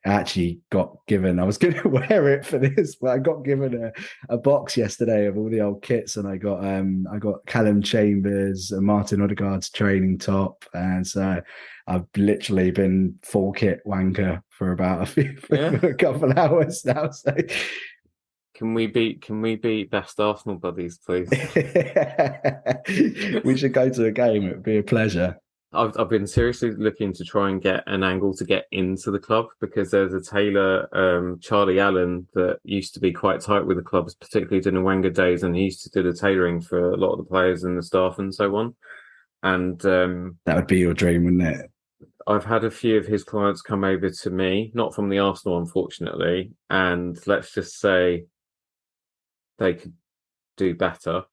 actually got given, I was going to wear it for this, but I got given a box yesterday of all the old kits, and I got Callum Chambers and Martin Odegaard's training top, and so I've literally been full kit wanker for about a couple of hours now. So can we beat best Arsenal buddies, please? we should go to a game. It would be a pleasure. I've been seriously looking to try and get an angle to get into the club, because there's a tailor, Charlie Allen, that used to be quite tight with the clubs, particularly during the Wenger days, and he used to do the tailoring for a lot of the players and the staff and so on. And that would be your dream, wouldn't it? I've had a few of his clients come over to me, not from the Arsenal, unfortunately, and let's just say they could do better.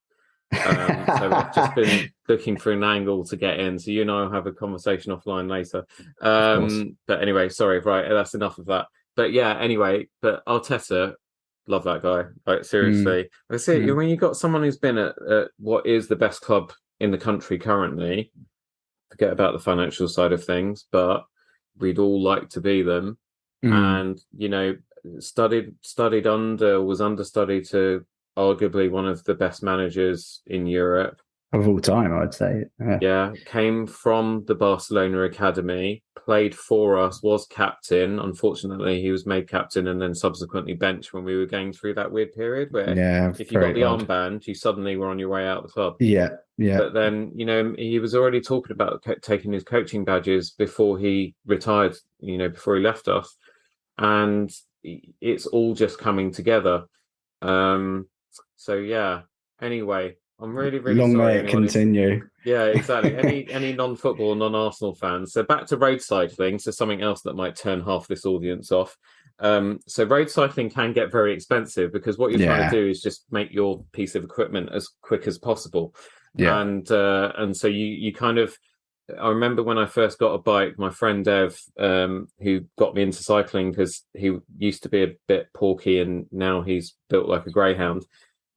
So I've just been looking for an angle to get in. So you and I will have a conversation offline later. But anyway, sorry, right, that's enough of that. But yeah, anyway, but Arteta, love that guy. Like, seriously. I see when you got someone who's been at what is the best club in the country currently, forget about the financial side of things, but we'd all like to be them. And was understudy to arguably one of the best managers in Europe of all time, I'd say. Yeah, came from the Barcelona academy, played for us, was captain. Unfortunately, he was made captain and then subsequently benched when we were going through that weird period where if you got the armband, you suddenly were on your way out of the club. Yeah. But then, he was already talking about taking his coaching badges before he retired, before he left us. And it's all just coming together. So, yeah. Anyway, I'm really, really long sorry. May it continue. Yeah, exactly. Any non-football, non-Arsenal fans. So back to road cycling. So something else that might turn half this audience off. So road cycling can get very expensive, because what you're trying to do is just make your piece of equipment as quick as possible. Yeah. And so you kind of, I remember when I first got a bike, my friend Dev, who got me into cycling because he used to be a bit porky and now he's built like a greyhound,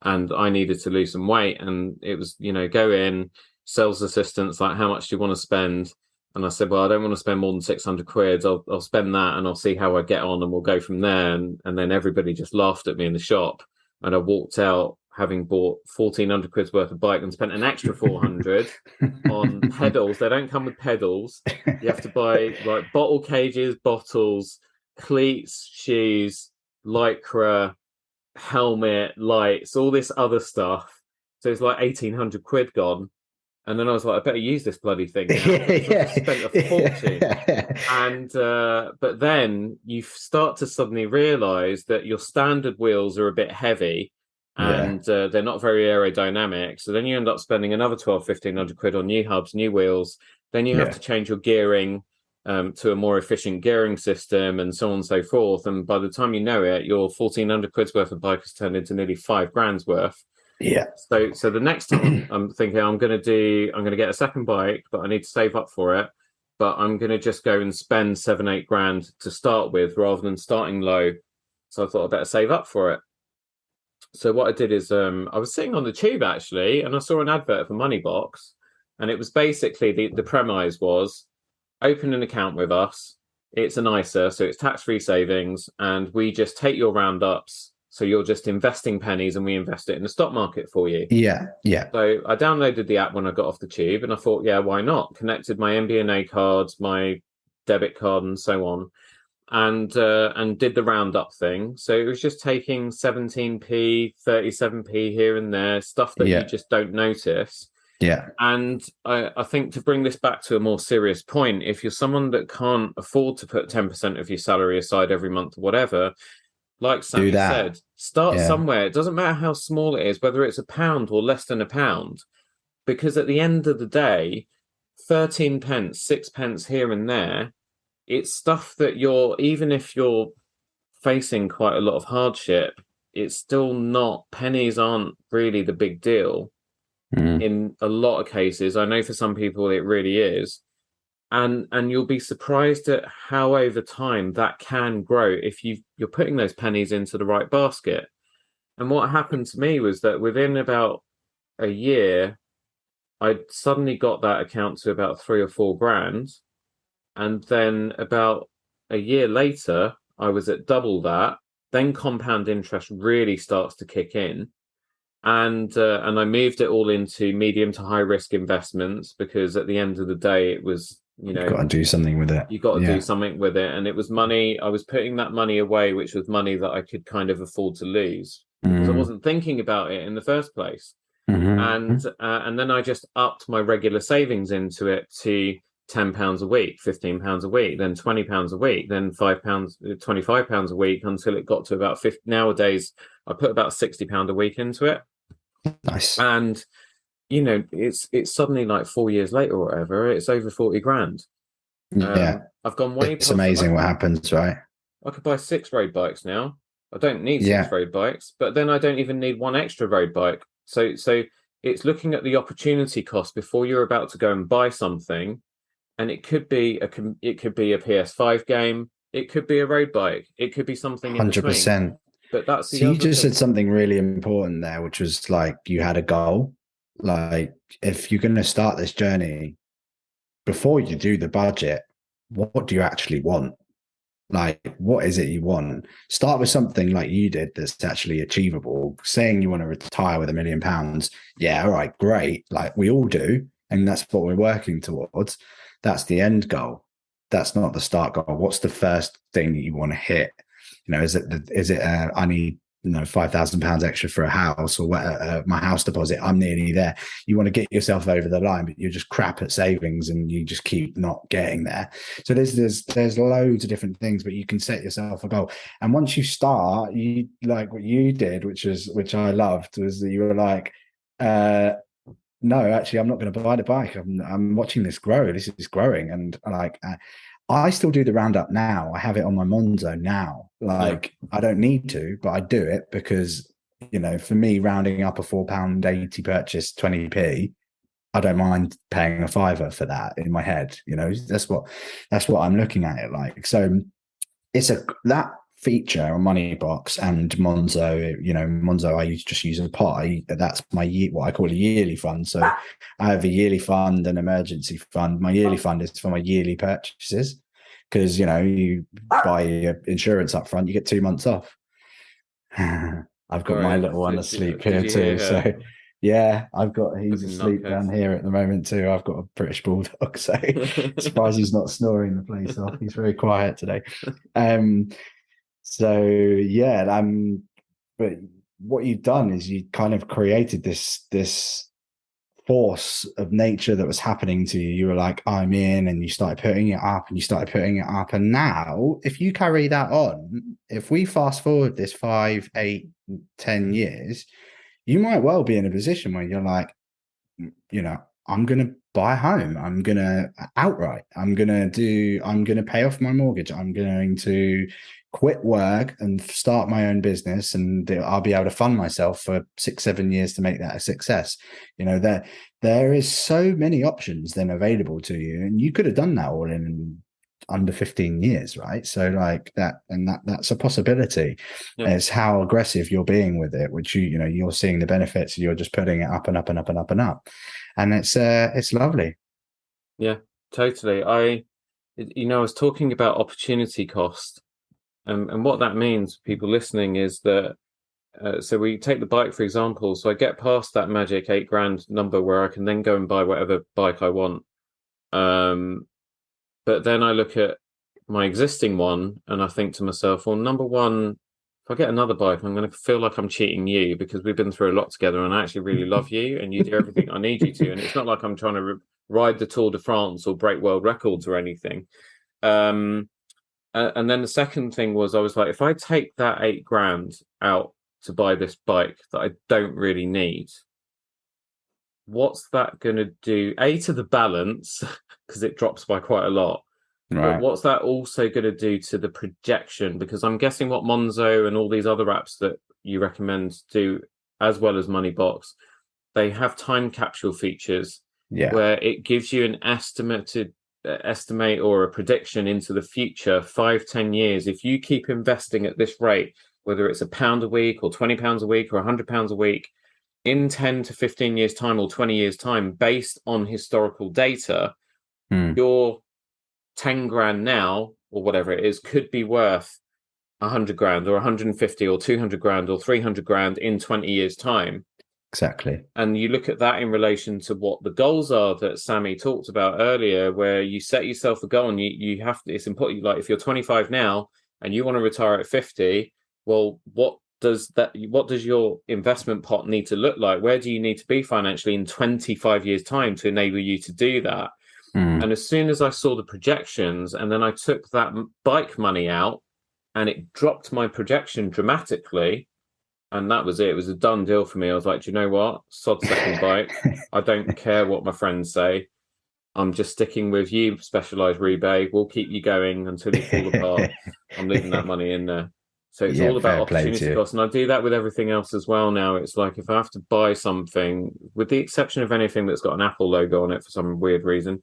and I needed to lose some weight. And it was, go in, sales assistants, like, how much do you want to spend? And I said, well, I don't want to spend more than 600 quid. I'll spend that and I'll see how I get on and we'll go from there. And then everybody just laughed at me in the shop. And I walked out having bought 1,400 quid's worth of bike and spent an extra 400 on pedals. They don't come with pedals. You have to buy like bottle cages, bottles, cleats, shoes, lycra, helmet, lights, all this other stuff. So it's like 1,800 quid gone. And then I was like, I better use this bloody thing now. I spent a fortune. And but then you start to suddenly realize that your standard wheels are a bit heavy and they're not very aerodynamic. So then you end up spending another 1,100 quid on new hubs, new wheels. Then you have to change your gearing to a more efficient gearing system and so on and so forth. And by the time you know it, your 1,400 quid's worth of bike has turned into nearly 5 grand's worth. Yeah. So the next time I'm thinking I'm going to get a second bike, but I need to save up for it. But I'm going to just go and spend 7-8 grand to start with rather than starting low. So I thought I'd better save up for it. So what I did is I was sitting on the tube actually, and I saw an advert for Moneybox, and it was basically the premise was open an account with us. It's an ISA, so it's tax-free savings, and we just take your roundups. So you're just investing pennies, and we invest it in the stock market for you. Yeah, yeah, So I downloaded the app when I got off the tube, and I thought, yeah, why not? Connected my MBNA cards, my debit card, and so on, and did the roundup thing. So it was just taking 17p, 37p here and there, stuff that you yeah, just don't notice. yeah. And I think, to bring this back to a more serious point, if you're someone that can't afford to put 10% of your salary aside every month or whatever, like Do Sammie that. said, start Yeah, somewhere. It doesn't matter how small it is, whether it's a pound or less than a pound, because at the end of the day, 13 pence, 6 pence here and there, it's stuff that even if you're facing quite a lot of hardship, it's still not, pennies aren't really the big deal mm. in a lot of cases. I know for some people it really is. And you'll be surprised at how over time that can grow if you're putting those pennies into the right basket. And what happened to me was that within about a year, I suddenly got that account to about 3 or 4 grand. And then about a year later, I was at double that. Then compound interest really starts to kick in. And I moved it all into medium to high risk investments, because at the end of the day, it was, You've got to do something with it. you got to do Yeah. something with it. And it was money. I was putting that money away, which was money that I could kind of afford to lose, because I Mm. wasn't thinking about it in the first place. Mm-hmm. And then I just upped my regular savings into it to £10 a week, £15 a week, then £20 a week, then £5, £25 a week, until it got to about 50. Nowadays, I put about £60 a week into it. Nice. And it's suddenly, like 4 years later or whatever, it's over 40 grand. Yeah. I've gone way It's past. amazing what happens, right? I could buy 6 road bikes now. I don't need six Yeah. road bikes, but then I don't even need one extra road bike. So it's looking at the opportunity cost before you're about to go and buy something, and it could be a PS5 game, it could be a road bike, it could be something in between. 100%. But that's So the you other just said thing. something really important there, which was like you had a goal. Like if you're going to start this journey, before you do the budget, what do you actually want? Like, what is it you want? Start with something like you did that's actually achievable. Saying you want to retire with £1 million. Yeah, all right, great. Like we all do. And that's what we're working towards. That's the end goal. That's not the start goal. What's the first thing that you want to hit? Is it I need £5,000 extra for a house, or my house deposit? I'm nearly there. You want to get yourself over the line, but you're just crap at savings and you just keep not getting there. So there's loads of different things, but you can set yourself a goal. And once you start, you like what you did, which I loved, was that you were like, no, actually, I'm not going to buy the bike. I'm watching this grow. This is growing, and like I still do the roundup now. I have it on my Monzo now. Like I don't need to, but I do it because for me, rounding up a £4.80 purchase 20p, I don't mind paying a fiver for that in my head. That's what I'm looking at it like. So it's that feature on Moneybox and Monzo. Monzo, I just use a pot. That's my what I call a yearly fund. So I have a yearly fund, an emergency fund. My yearly fund is for my yearly purchases, because you buy your insurance up front, you get 2 months off. I've got my Sorry, little one did, asleep did here you hear too. her? So yeah, he's Fucking asleep nutcase. down here at the moment too. I've got a British bulldog, so surprised he's not snoring the place off. He's very quiet today. So yeah, but what you've done is you kind of created this force of nature that was happening to you. You were like, I'm in, and you started putting it up, and you started putting it up. And now, if you carry that on, if we fast forward this 5, 8, 10 years, you might well be in a position where you're like, I'm going to buy a home. I'm going to outright. I'm going to pay off my mortgage. I'm going to quit work and start my own business, and I'll be able to fund myself for 6, 7 years to make that a success. There is so many options then available to you, and you could have done that all in under 15 years, right? So like that, and that's a possibility. Yeah. It's how aggressive you're being with it, which you're seeing the benefits, and you're just putting it up and up and up and up and up, and it's lovely. Yeah, totally. I was talking about opportunity cost, and what that means, people listening, is that so we take the bike for example. So I get past that magic 8 grand number where I can then go and buy whatever bike I want. Um, but then I look at my existing one and I think to myself, well, number one, if I get another bike, I'm going to feel like I'm cheating you because we've been through a lot together and I actually really love you and you do everything I need you to. And it's not like I'm trying to ride the Tour de France or break world records or anything. Um, and then the second thing was, I was like, if I take that 8 grand out to buy this bike that I don't really need, what's that going to do? A, to the balance, because it drops by quite a lot. But Right. what's that also going to do to the projection? Because I'm guessing what Monzo and all these other apps that you recommend do, as well as Moneybox, they have time capsule features Yeah. where it gives you an estimate or a prediction into the future, 5-10 years. If you keep investing at this rate, whether it's £1 a week or £20 a week or £100 a week, in 10 to 15 years time or 20 years time, based on historical data, your 10 grand now or whatever it is could be worth 100 grand or 150 or 200 grand or 300 grand in 20 years time. Exactly. And you look at that in relation to what the goals are that Sammie talked about earlier, where you set yourself a goal and you have to, it's important. Like if you're 25 now and you want to retire at 50, well, what does your investment pot need to look like? Where do you need to be financially in 25 years time to enable you to do that? And as soon as I saw the projections and then I took that bike money out and it dropped my projection dramatically, and that was it. It was a done deal for me. I was like, do you know what? Sod second bike. I don't care what my friends say. I'm just sticking with you, Specialized Rebate. We'll keep you going until you fall apart. I'm leaving that money in there. So it's Yeah, all about fair play to opportunity you. cost. And I do that with everything else as well now. It's like if I have to buy something, with the exception of anything that's got an Apple logo on it for some weird reason,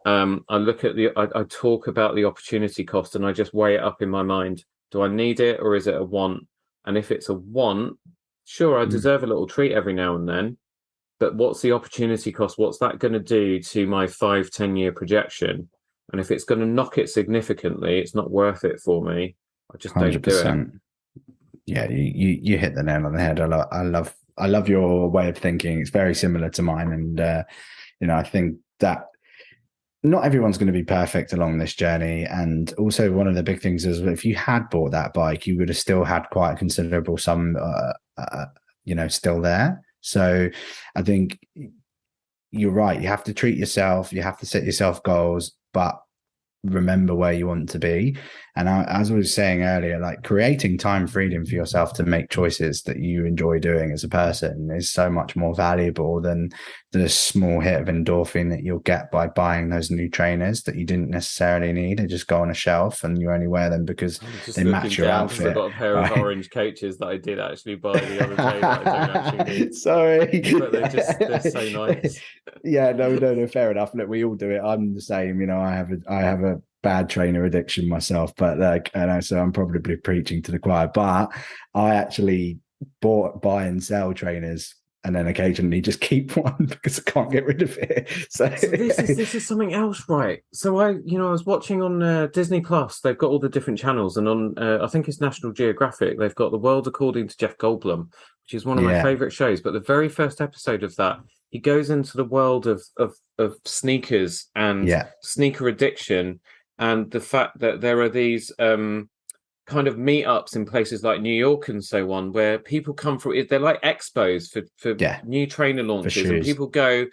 I look at I talk about the opportunity cost and I just weigh it up in my mind. Do I need it or is it a want? And if it's a want, sure, I deserve a little treat every now and then. But what's the opportunity cost? What's that going to do to my 5-10 year projection? And if it's going to knock it significantly, it's not worth it for me. I just don't do it. 100%. Yeah, you hit the nail on the head. I love your way of thinking. It's very similar to mine, and I think that not everyone's going to be perfect along this journey. And also, one of the big things is if you had bought that bike, you would have still had quite a considerable sum, still there. So, I think you're right. You have to treat yourself. You have to set yourself goals, but remember where you want to be. And as I was saying earlier, like creating time freedom for yourself to make choices that you enjoy doing as a person is so much more valuable than the small hit of endorphin that you'll get by buying those new trainers that you didn't necessarily need. They just go on a shelf and you only wear them because they match your outfit. I've got a pair of orange coaches that I did actually buy the other day that I don't actually need. Sorry, but they're so nice. Yeah, no, fair enough. Look, we all do it. I'm the same. I have a bad trainer addiction myself, but so I'm probably preaching to the choir. But I actually buy and sell trainers and then occasionally just keep one because I can't get rid of it. So this is something else, right? So I was watching on Disney Plus. They've got all the different channels, and on I think it's National Geographic. They've got The World According to Jeff Goldblum, which is one of my favorite shows. But the very first episode of that, he goes into the world of sneakers and sneaker addiction, and the fact that there are these kind of meetups in places like New York and so on, where people come from. They're like expos for new trainer launches, and people go,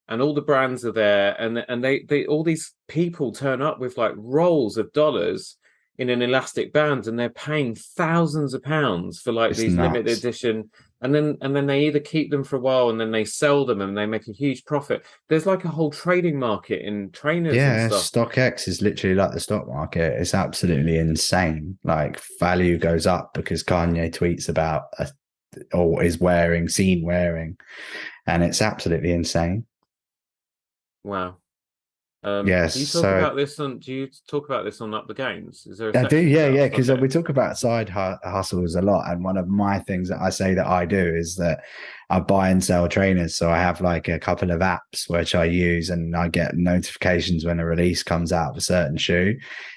and all the brands are there, and they all these people turn up with like rolls of dollars in an elastic band, and they're paying thousands of pounds for like these limited edition. And then they either keep them for a while and then they sell them and they make a huge profit. There's like a whole trading market in trainers and stuff. StockX is literally like the stock market. It's absolutely insane. Like value goes up because Kanye tweets about or is seen wearing, and it's absolutely insane. Wow. Yes. So Do you talk about this on Up the Gains? Is there a I do, section about yeah, because we StockX? talk about side hustles a lot, and one of my things that I say that I do is that I buy and sell trainers. So I have like a couple of apps which I use, and I get notifications when a release comes out of a certain shoe.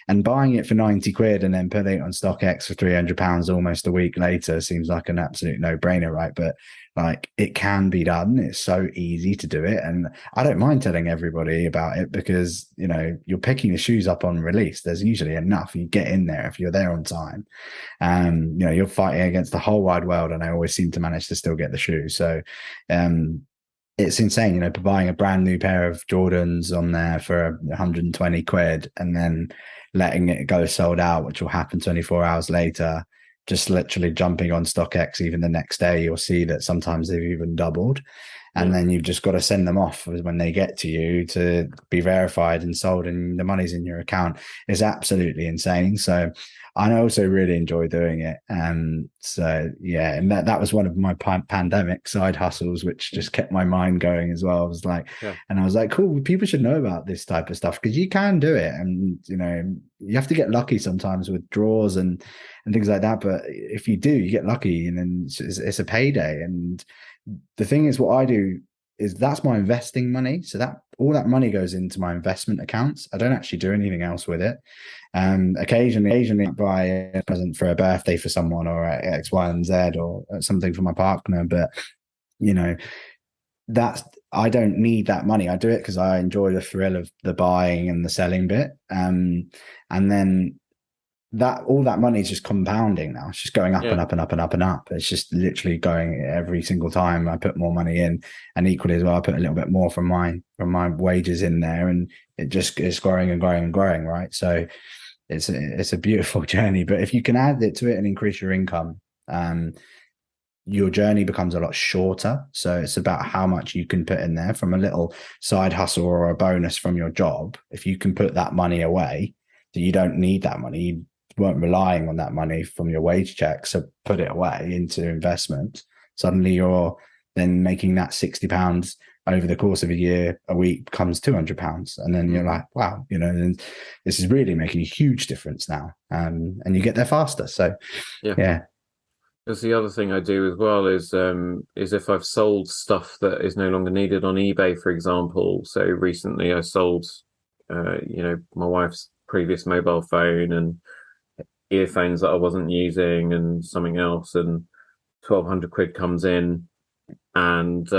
And buying it for 90 quid and then putting it on StockX for £300 almost a week later seems like an absolute no-brainer, right? But like it can be done. It's so easy to do it, and I don't mind telling everybody about it because, you know, you're picking the shoes up on release. There's usually enough. You get in there if you're there on time. You know, you're fighting against the whole wide world, and I always seem to manage to still get the shoe. So, it's insane, you know, buying a brand new pair of Jordans on there for 120 quid and then letting it go sold out, which will happen 24 hours later. Just literally jumping on StockX even the next day, you'll see that sometimes they've even doubled. And Yeah. then you've just got to send them off when they get to you to be verified and sold, and the money's in your account. Is absolutely insane. So I also really enjoy doing it. So yeah, and that was one of my pandemic side hustles, which just kept my mind going as well. I was like, Yeah. and I was like, cool, people should know about this type of stuff because you can do it, and you know, you have to get lucky sometimes with draws and things like that. But if you do, you get lucky, and then it's a payday. And the thing is, what I do is that's my investing money. So that all that money goes into my investment accounts. I don't actually do anything else with it. Occasionally I buy a present for a birthday for someone or X, Y, and Z or something for my partner. But you know, that's I don't need that money. I do it because I enjoy the thrill of the buying and the selling bit. And then that all that money is just compounding now. It's just going up and Yeah. up and up and up and up. It's just literally going every single time I put more money in, and equally as well, I put a little bit more from my wages in there, and it just is growing and growing and growing, right? So it's a beautiful journey. But if you can add it to it and increase your income, your journey becomes a lot shorter. So it's about how much you can put in there from a little side hustle or a bonus from your job. If you can put that money away, that you don't need that money, you weren't relying on that money from your wage check. So put it away into investment. Suddenly you're then making that £60 over the course of a year, a week becomes £200. And then you're like, wow, you know, this is really making a huge difference now. And you get there faster. So Yeah. yeah. Because the other thing I do as well is if I've sold stuff that is no longer needed on eBay, for example. So recently I sold, my wife's previous mobile phone and earphones that I wasn't using and something else, and 1,200 quid comes in, and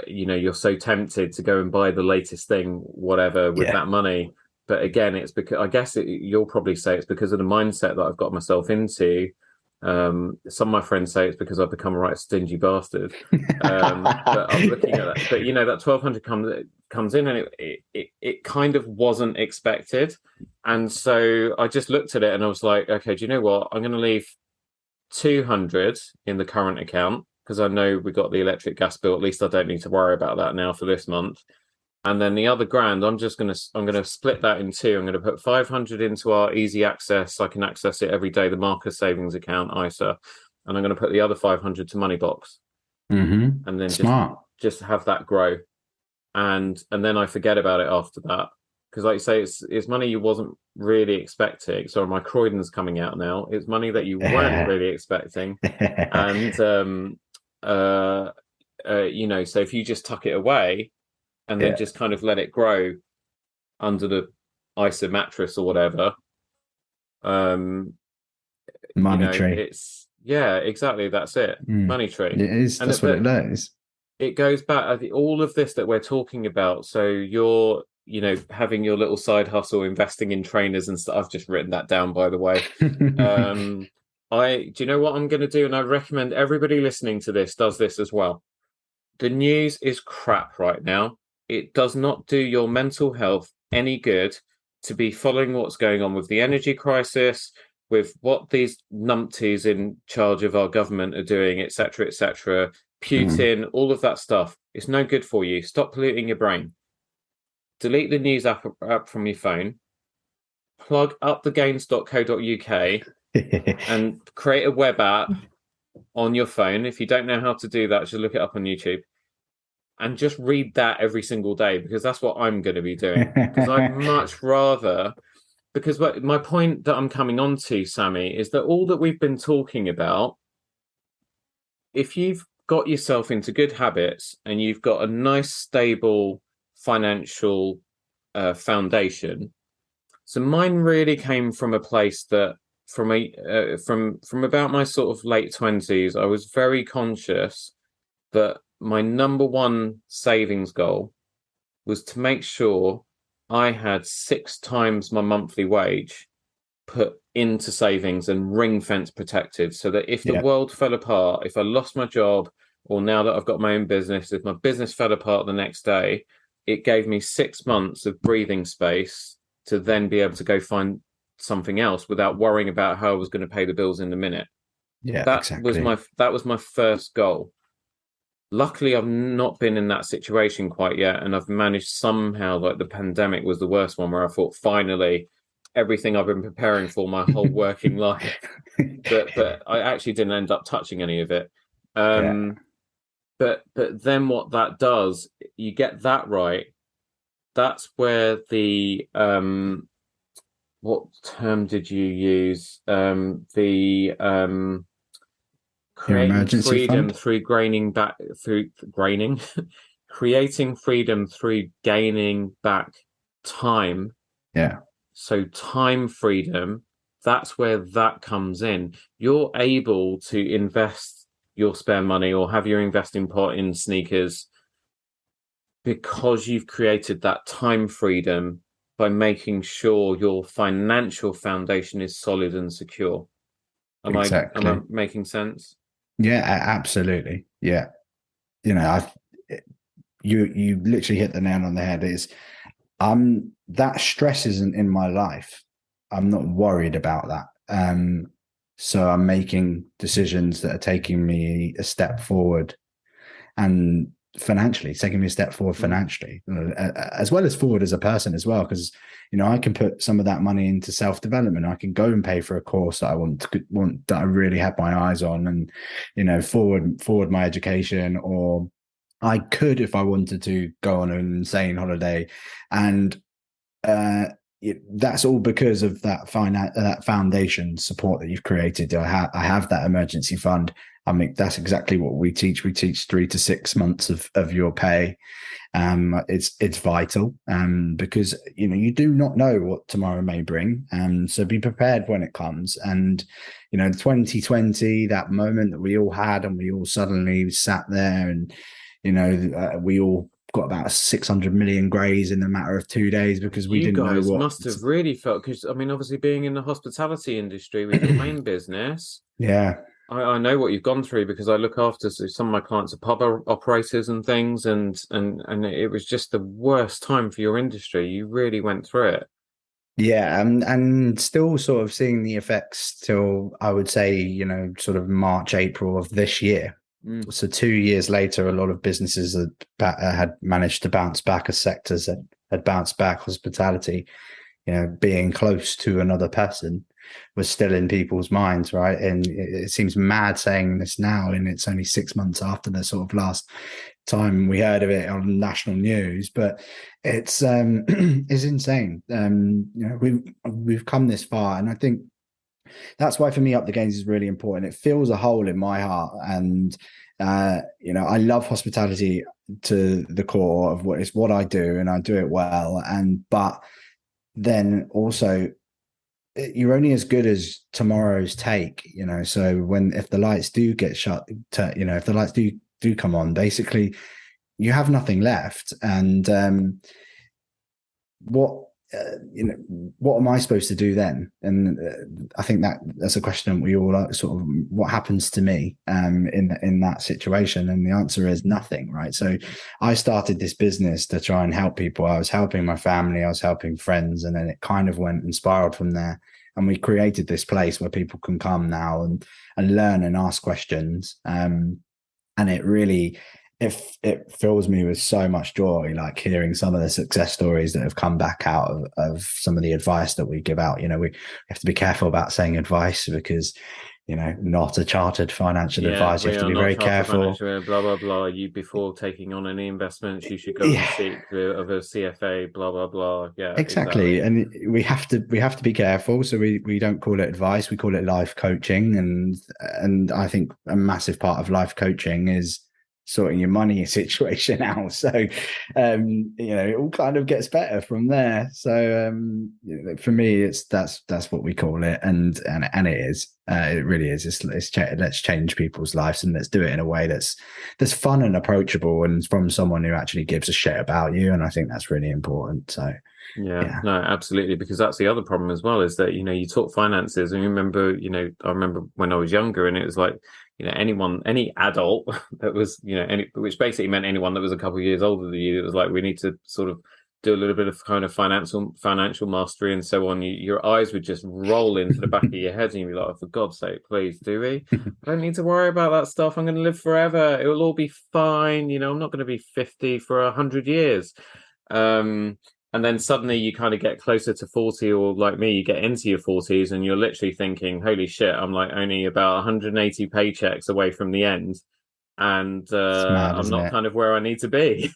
you're so tempted to go and buy the latest thing, whatever, with Yeah. that money. But again, it's because I guess you'll probably say it's because of the mindset that I've got myself into. Some of my friends say it's because I've become a right stingy bastard. But I'm looking at that. But that 1,200 comes in, and it kind of wasn't expected. And so I just looked at it and I was like, okay, do you know what? I'm going to leave 200 in the current account because I know we got the electric gas bill. At least I don't need to worry about that now for this month. And then the other grand, I'm gonna split that in two. I'm gonna put 500 into our easy access. I can access it every day, the Marcus savings account, ISA, and I'm gonna put the other 500 to Moneybox, and then Smart. just have that grow, and then I forget about it after that because, like you say, it's money you wasn't really expecting. So my Croydon's coming out now. It's money that you weren't really expecting, and so if you just tuck it away and then just kind of let it grow under the ISA mattress or whatever. Money tree. It's exactly, that's it. Money tree. It is. And That's what it is. It goes back. I think all of this that we're talking about. So you're, having your little side hustle, investing in trainers and stuff. I've just written that down, by the way. Do you know what I'm going to do? And I recommend everybody listening to this does this as well. The news is crap right now. It does not do your mental health any good to be following what's going on with the energy crisis, with what these numpties in charge of our government are doing, etc., etc. Putin, all of that stuff. It's no good for you. Stop polluting your brain. Delete the news app from your phone. Plug up thegains.co.uk and create a web app on your phone. If you don't know how to do that, just look it up on YouTube. and just read that every single day, because that's what I'm going to be doing. Because I'd much rather, because my point that I'm coming on to, Sammie, is that all that we've been talking about, if you've got yourself into good habits and you've got a nice, stable financial foundation. So mine really came from a place that from about my sort of late 20s, I was very conscious that my number one savings goal was to make sure I had 6 times my monthly wage put into savings and ring fence protected, so that if the world fell apart, if I lost my job, or now that I've got my own business, if my business fell apart the next day, it gave me 6 months of breathing space to then be able to go find something else without worrying about how I was going to pay the bills in a minute. Exactly. That was my first goal. Luckily, I've not been in that situation quite yet, and I've managed somehow. Like, the pandemic was the worst one, where I thought, finally, everything I've been preparing for my whole working life, but I actually didn't end up touching any of it. But then what that does, you get that right. That's where the what term did you use? Your Creating emergency freedom fund. through graining, creating freedom through gaining back time. Yeah. So time freedom, that's where that comes in. You're able to invest your spare money or have your investing pot in sneakers because you've created that time freedom by making sure your financial foundation is solid and secure. Am I Exactly. making sense? Yeah, absolutely. Yeah. You know, you literally hit the nail on the head. Is that stress isn't in my life. I'm not worried about that. So I'm making decisions that are taking me a step forward, and financially, taking me a step forward financially, as well as forward as a person as well. Because I can put some of that money into self-development. I can go and pay for a course that I want that I really have my eyes on, and forward my education. Or I could, if I wanted to, go on an insane holiday, and that's all because of that foundation support that you've created. I have that emergency fund. I mean, that's exactly what we teach. We teach 3 to 6 months of your pay. It's vital, because you do not know what tomorrow may bring. So be prepared when it comes. And 2020, that moment that we all had, and we all suddenly sat there, and we all got about 600 million greys in a matter of 2 days because we You didn't know guys what. must have really felt, because I mean, obviously being in the hospitality industry with your main business, Yeah. I know what you've gone through, because I look after some of my clients are pub operators and things, and it was just the worst time for your industry. You really went through it. Yeah, and still sort of seeing the effects till, I would say, sort of March, April of this year. So 2 years later, a lot of businesses had managed to bounce back, as sectors had bounced back. Hospitality, being close to another person was still in people's minds, right? And it seems mad saying this now, and it's only 6 months after the sort of last time we heard of it on national news, but it's it's insane. We've come this far, and I think that's why for me, Up the Gains is really important. It fills a hole in my heart, and I love hospitality to the core of what I do, and I do it well. But then also, you're only as good as tomorrow's take. So if the lights do get shut, if the lights do come on, basically you have nothing left. And what what am I supposed to do then? And I think that's a question we all sort of, what happens to me in that situation? And the answer is nothing, right? So I started this business to try and help people. I was helping my family, I was helping friends, and then it kind of went and spiraled from there. And we created this place where people can come now and learn and ask questions. And it really, it fills me with so much joy, like hearing some of the success stories that have come back out of some of the advice that we give out. We have to be careful about saying advice, because not a chartered financial Yeah, advisor. You we have to are be not very chartered careful. financial, blah blah blah. You before taking on any investments, you should go and Yeah, seek of a CFA, blah blah blah. Yeah, exactly. exactly. And we have to be careful. So we don't call it advice, we call it life coaching. And I think a massive part of life coaching is sorting your money situation out. So it all kind of gets better from there. So for me, that's what we call it. And it is. It really is. Let's change people's lives, and let's do it in a way that's fun and approachable, and from someone who actually gives a shit about you. And I think that's really important. So Yeah, yeah, no, absolutely, because that's the other problem as well, is that, you talk finances, and you remember, I remember when I was younger, and it was like, any adult that was, which basically meant anyone that was a couple of years older than you, it was like, we need to sort of do a little bit of kind of financial mastery and so on. Your eyes would just roll into the back of your head, and you'd be like, oh, for God's sake, please, do we? I don't need to worry about that stuff. I'm going to live forever. It will all be fine. I'm not going to be 50 for 100 years. And then suddenly you kind of get closer to 40, or like me, you get into your 40s, and you're literally thinking, holy shit, I'm like only about 180 paychecks away from the end. And it's mad, I'm isn't not it? kind of where I need to be.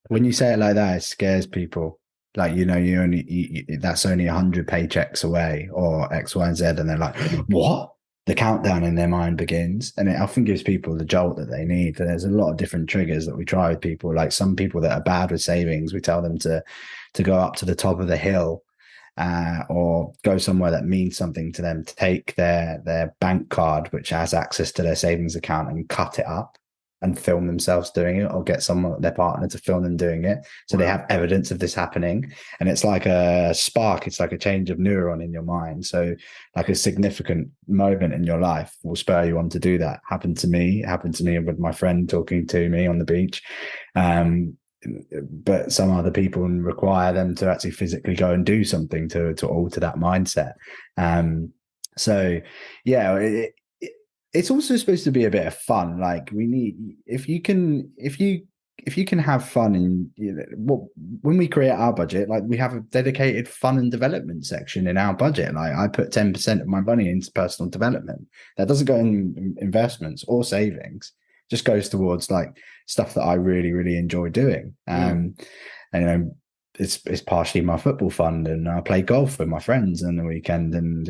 When you say it like that, it scares people. Like, that's only 100 paychecks away, or X, Y, and Z. And they're like, what? The countdown in their mind begins. And it often gives people the jolt that they need. And there's a lot of different triggers that we try with people. Like some people that are bad with savings, we tell them to go up to the top of the hill, or go somewhere that means something to them, to take their bank card, which has access to their savings account, and cut it up and film themselves doing it, or get someone, their partner, to film them doing it, so they Wow. have evidence of this happening. And it's like a spark, it's like a change of neuron in your mind. So like a significant moment in your life will spur you on to do that. Happened to me with my friend talking to me on the beach. But some other people require them to actually physically go and do something to alter that mindset. So yeah, it's also supposed to be a bit of fun. Like, we need, if you can have fun, and when we create our budget, like, we have a dedicated fun and development section in our budget. Like, I put 10% of my money into personal development. That doesn't go in investments or savings, just goes towards like stuff that I really, really enjoy doing. And it's partially my football fund, and I play golf with my friends on the weekend, and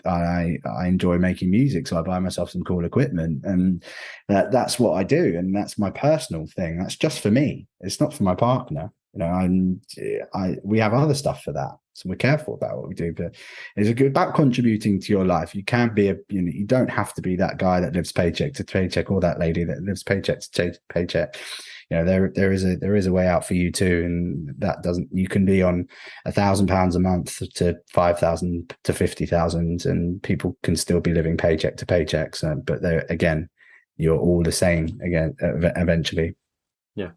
I enjoy making music, so I buy myself some cool equipment, and that's what I do, and that's my personal thing. That's just for me. It's not for my partner. We have other stuff for that, so we're careful about what we do. But it's a good about contributing to your life. You can be you don't have to be that guy that lives paycheck to paycheck, or that lady that lives paycheck to paycheck. There is a way out for you too, and you can be on £1,000 a month to 5,000 to 50,000, and people can still be living paycheck to paycheck. So, but there again, you're all the same again eventually. Yeah,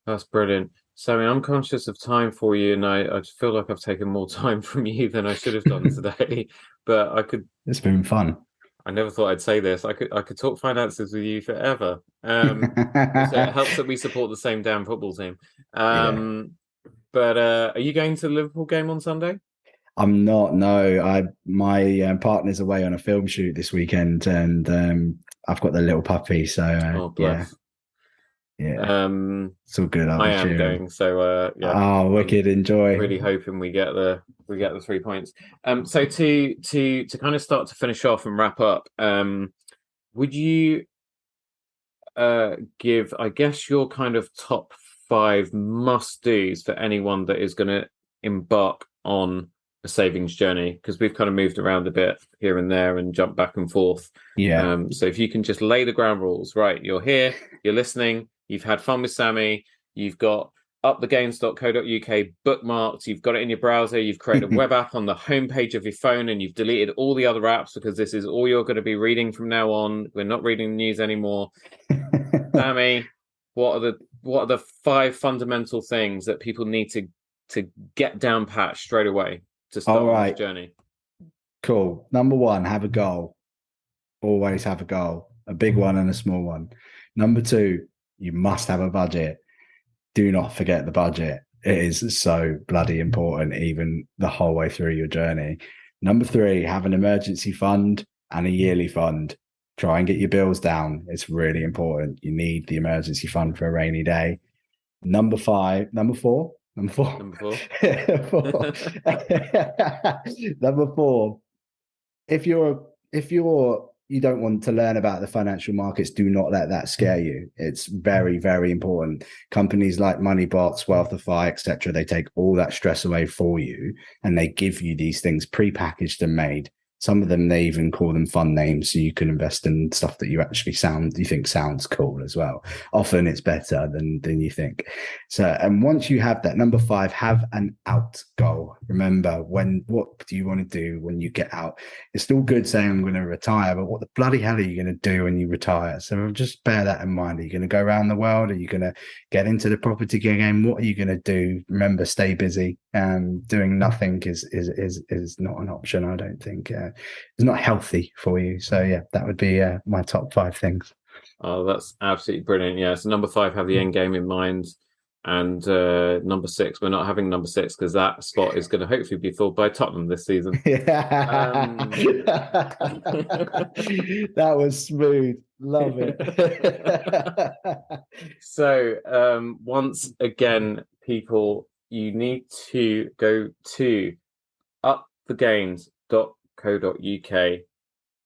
that's brilliant. So, I'm conscious of time for you, and I feel like I've taken more time from you than I should have done today. But It's been fun. I never thought I'd say this. I could talk finances with you forever. So it helps that we support the same damn football team. Yeah. But are you going to the Liverpool game on Sunday? I'm not. No, my partner's away on a film shoot this weekend, and I've got the little puppy. So Oh, yeah, bless. yeah, Um, it's all good. I'll I be am cheering. going. So yeah, Oh, I'm wicked! Enjoy. really hoping we get the 3 points. So to kind of start to finish off and wrap up, would you give, I guess, your kind of top 5 must-dos for anyone that is going to embark on a savings journey? Because we've kind of moved around a bit here and there and jumped back and forth. Yeah. So if you can just lay the ground rules, right? You're here, you're listening, you've had fun with Sammie, you've got upthegames.co.uk bookmarked, you've got it in your browser, you've created a web app on the homepage of your phone, and you've deleted all the other apps because this is all you're going to be reading from now on. We're not reading the news anymore. Sammie, what are the 5 fundamental things that people need to get down pat straight away to start All on this right. journey? Cool. Number 1, have a goal. Always have a goal, a big one and a small one. Number 2, you must have a budget. Do not forget the budget. It is so bloody important, even the whole way through your journey. Number 3, have an emergency fund. and a yearly fund. Try and get your bills down. It's really important. You need the emergency fund for a rainy day. Number four. Number four. Four. Number four. If you don't want to learn about the financial markets, do not let that scare you. It's very, very important. Companies like Moneybots, Wealthify, etc., they take all that stress away for you, and they give you these things pre-packaged and made. Some of them, they even call them fun names, so you can invest in stuff that you think sounds cool as well. Often it's better than you think. So, and once you have that, number 5, have an out goal. Remember, what do you want to do when you get out? It's still good saying I'm going to retire, but what the bloody hell are you going to do when you retire? So just bear that in mind. Are you going to go around the world? Are you going to get into the property game? What are you going to do? Remember, stay busy. Doing nothing is not an option, I don't think. It's not healthy for you. So yeah, that would be my top 5 things. Oh, that's absolutely brilliant. Yeah, so number 5, have the end game in mind, and number 6, we're not having number 6 because that spot is going to hopefully be filled by Tottenham this season. That was smooth. Love it. So once again, people, you need to go to upthegames.co.uk,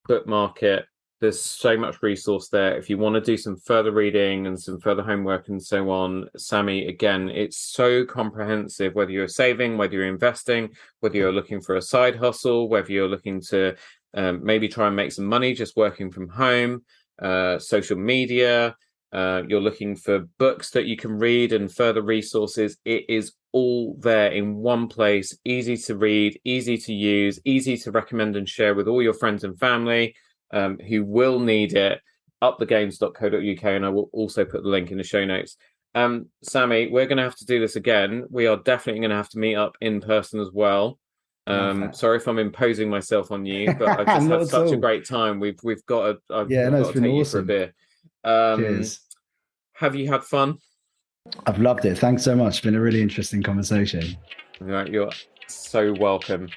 bookmark it. There's so much resource there. If you want to do some further reading and some further homework and so on, Sammie, again, it's so comprehensive, whether you're saving, whether you're investing, whether you're looking for a side hustle, whether you're looking to maybe try and make some money just working from home, social media, you're looking for books that you can read and further resources. It is all there in one place, easy to read, easy to use, easy to recommend and share with all your friends and family who will need it. Upthegames.co.uk, and I will also put the link in the show notes. Sammie, we're going to have to do this again. We are definitely going to have to meet up in person as well. Sorry if I'm imposing myself on you, but I've just had such a great time. We've got to take you for a beer. Cheers. Have you had fun? I've loved it. Thanks so much. It's been a really interesting conversation. Right, you're so welcome.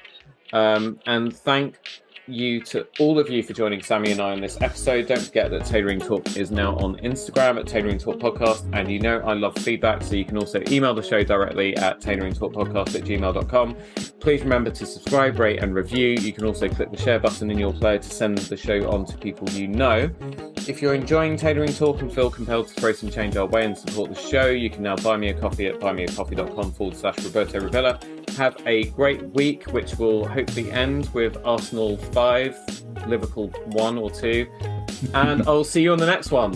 And thank you to all of you for joining Sammie and I on this episode. Don't forget that Tailoring Talk is now on Instagram at Tailoring Talk Podcast, and you know I love feedback, so you can also email the show directly at tailoringtalkpodcast@gmail.com. Please remember to subscribe, rate and review. You can also click the share button in your player to send the show on to people you know. If you're enjoying Tailoring Talk and feel compelled to throw some change our way and support the show, you can now buy me a coffee at buymeacoffee.com/Roberto Rivella. Have a great week, which will hopefully end with Arsenal 5, Liverpool 1 or 2. And I'll see you on the next one.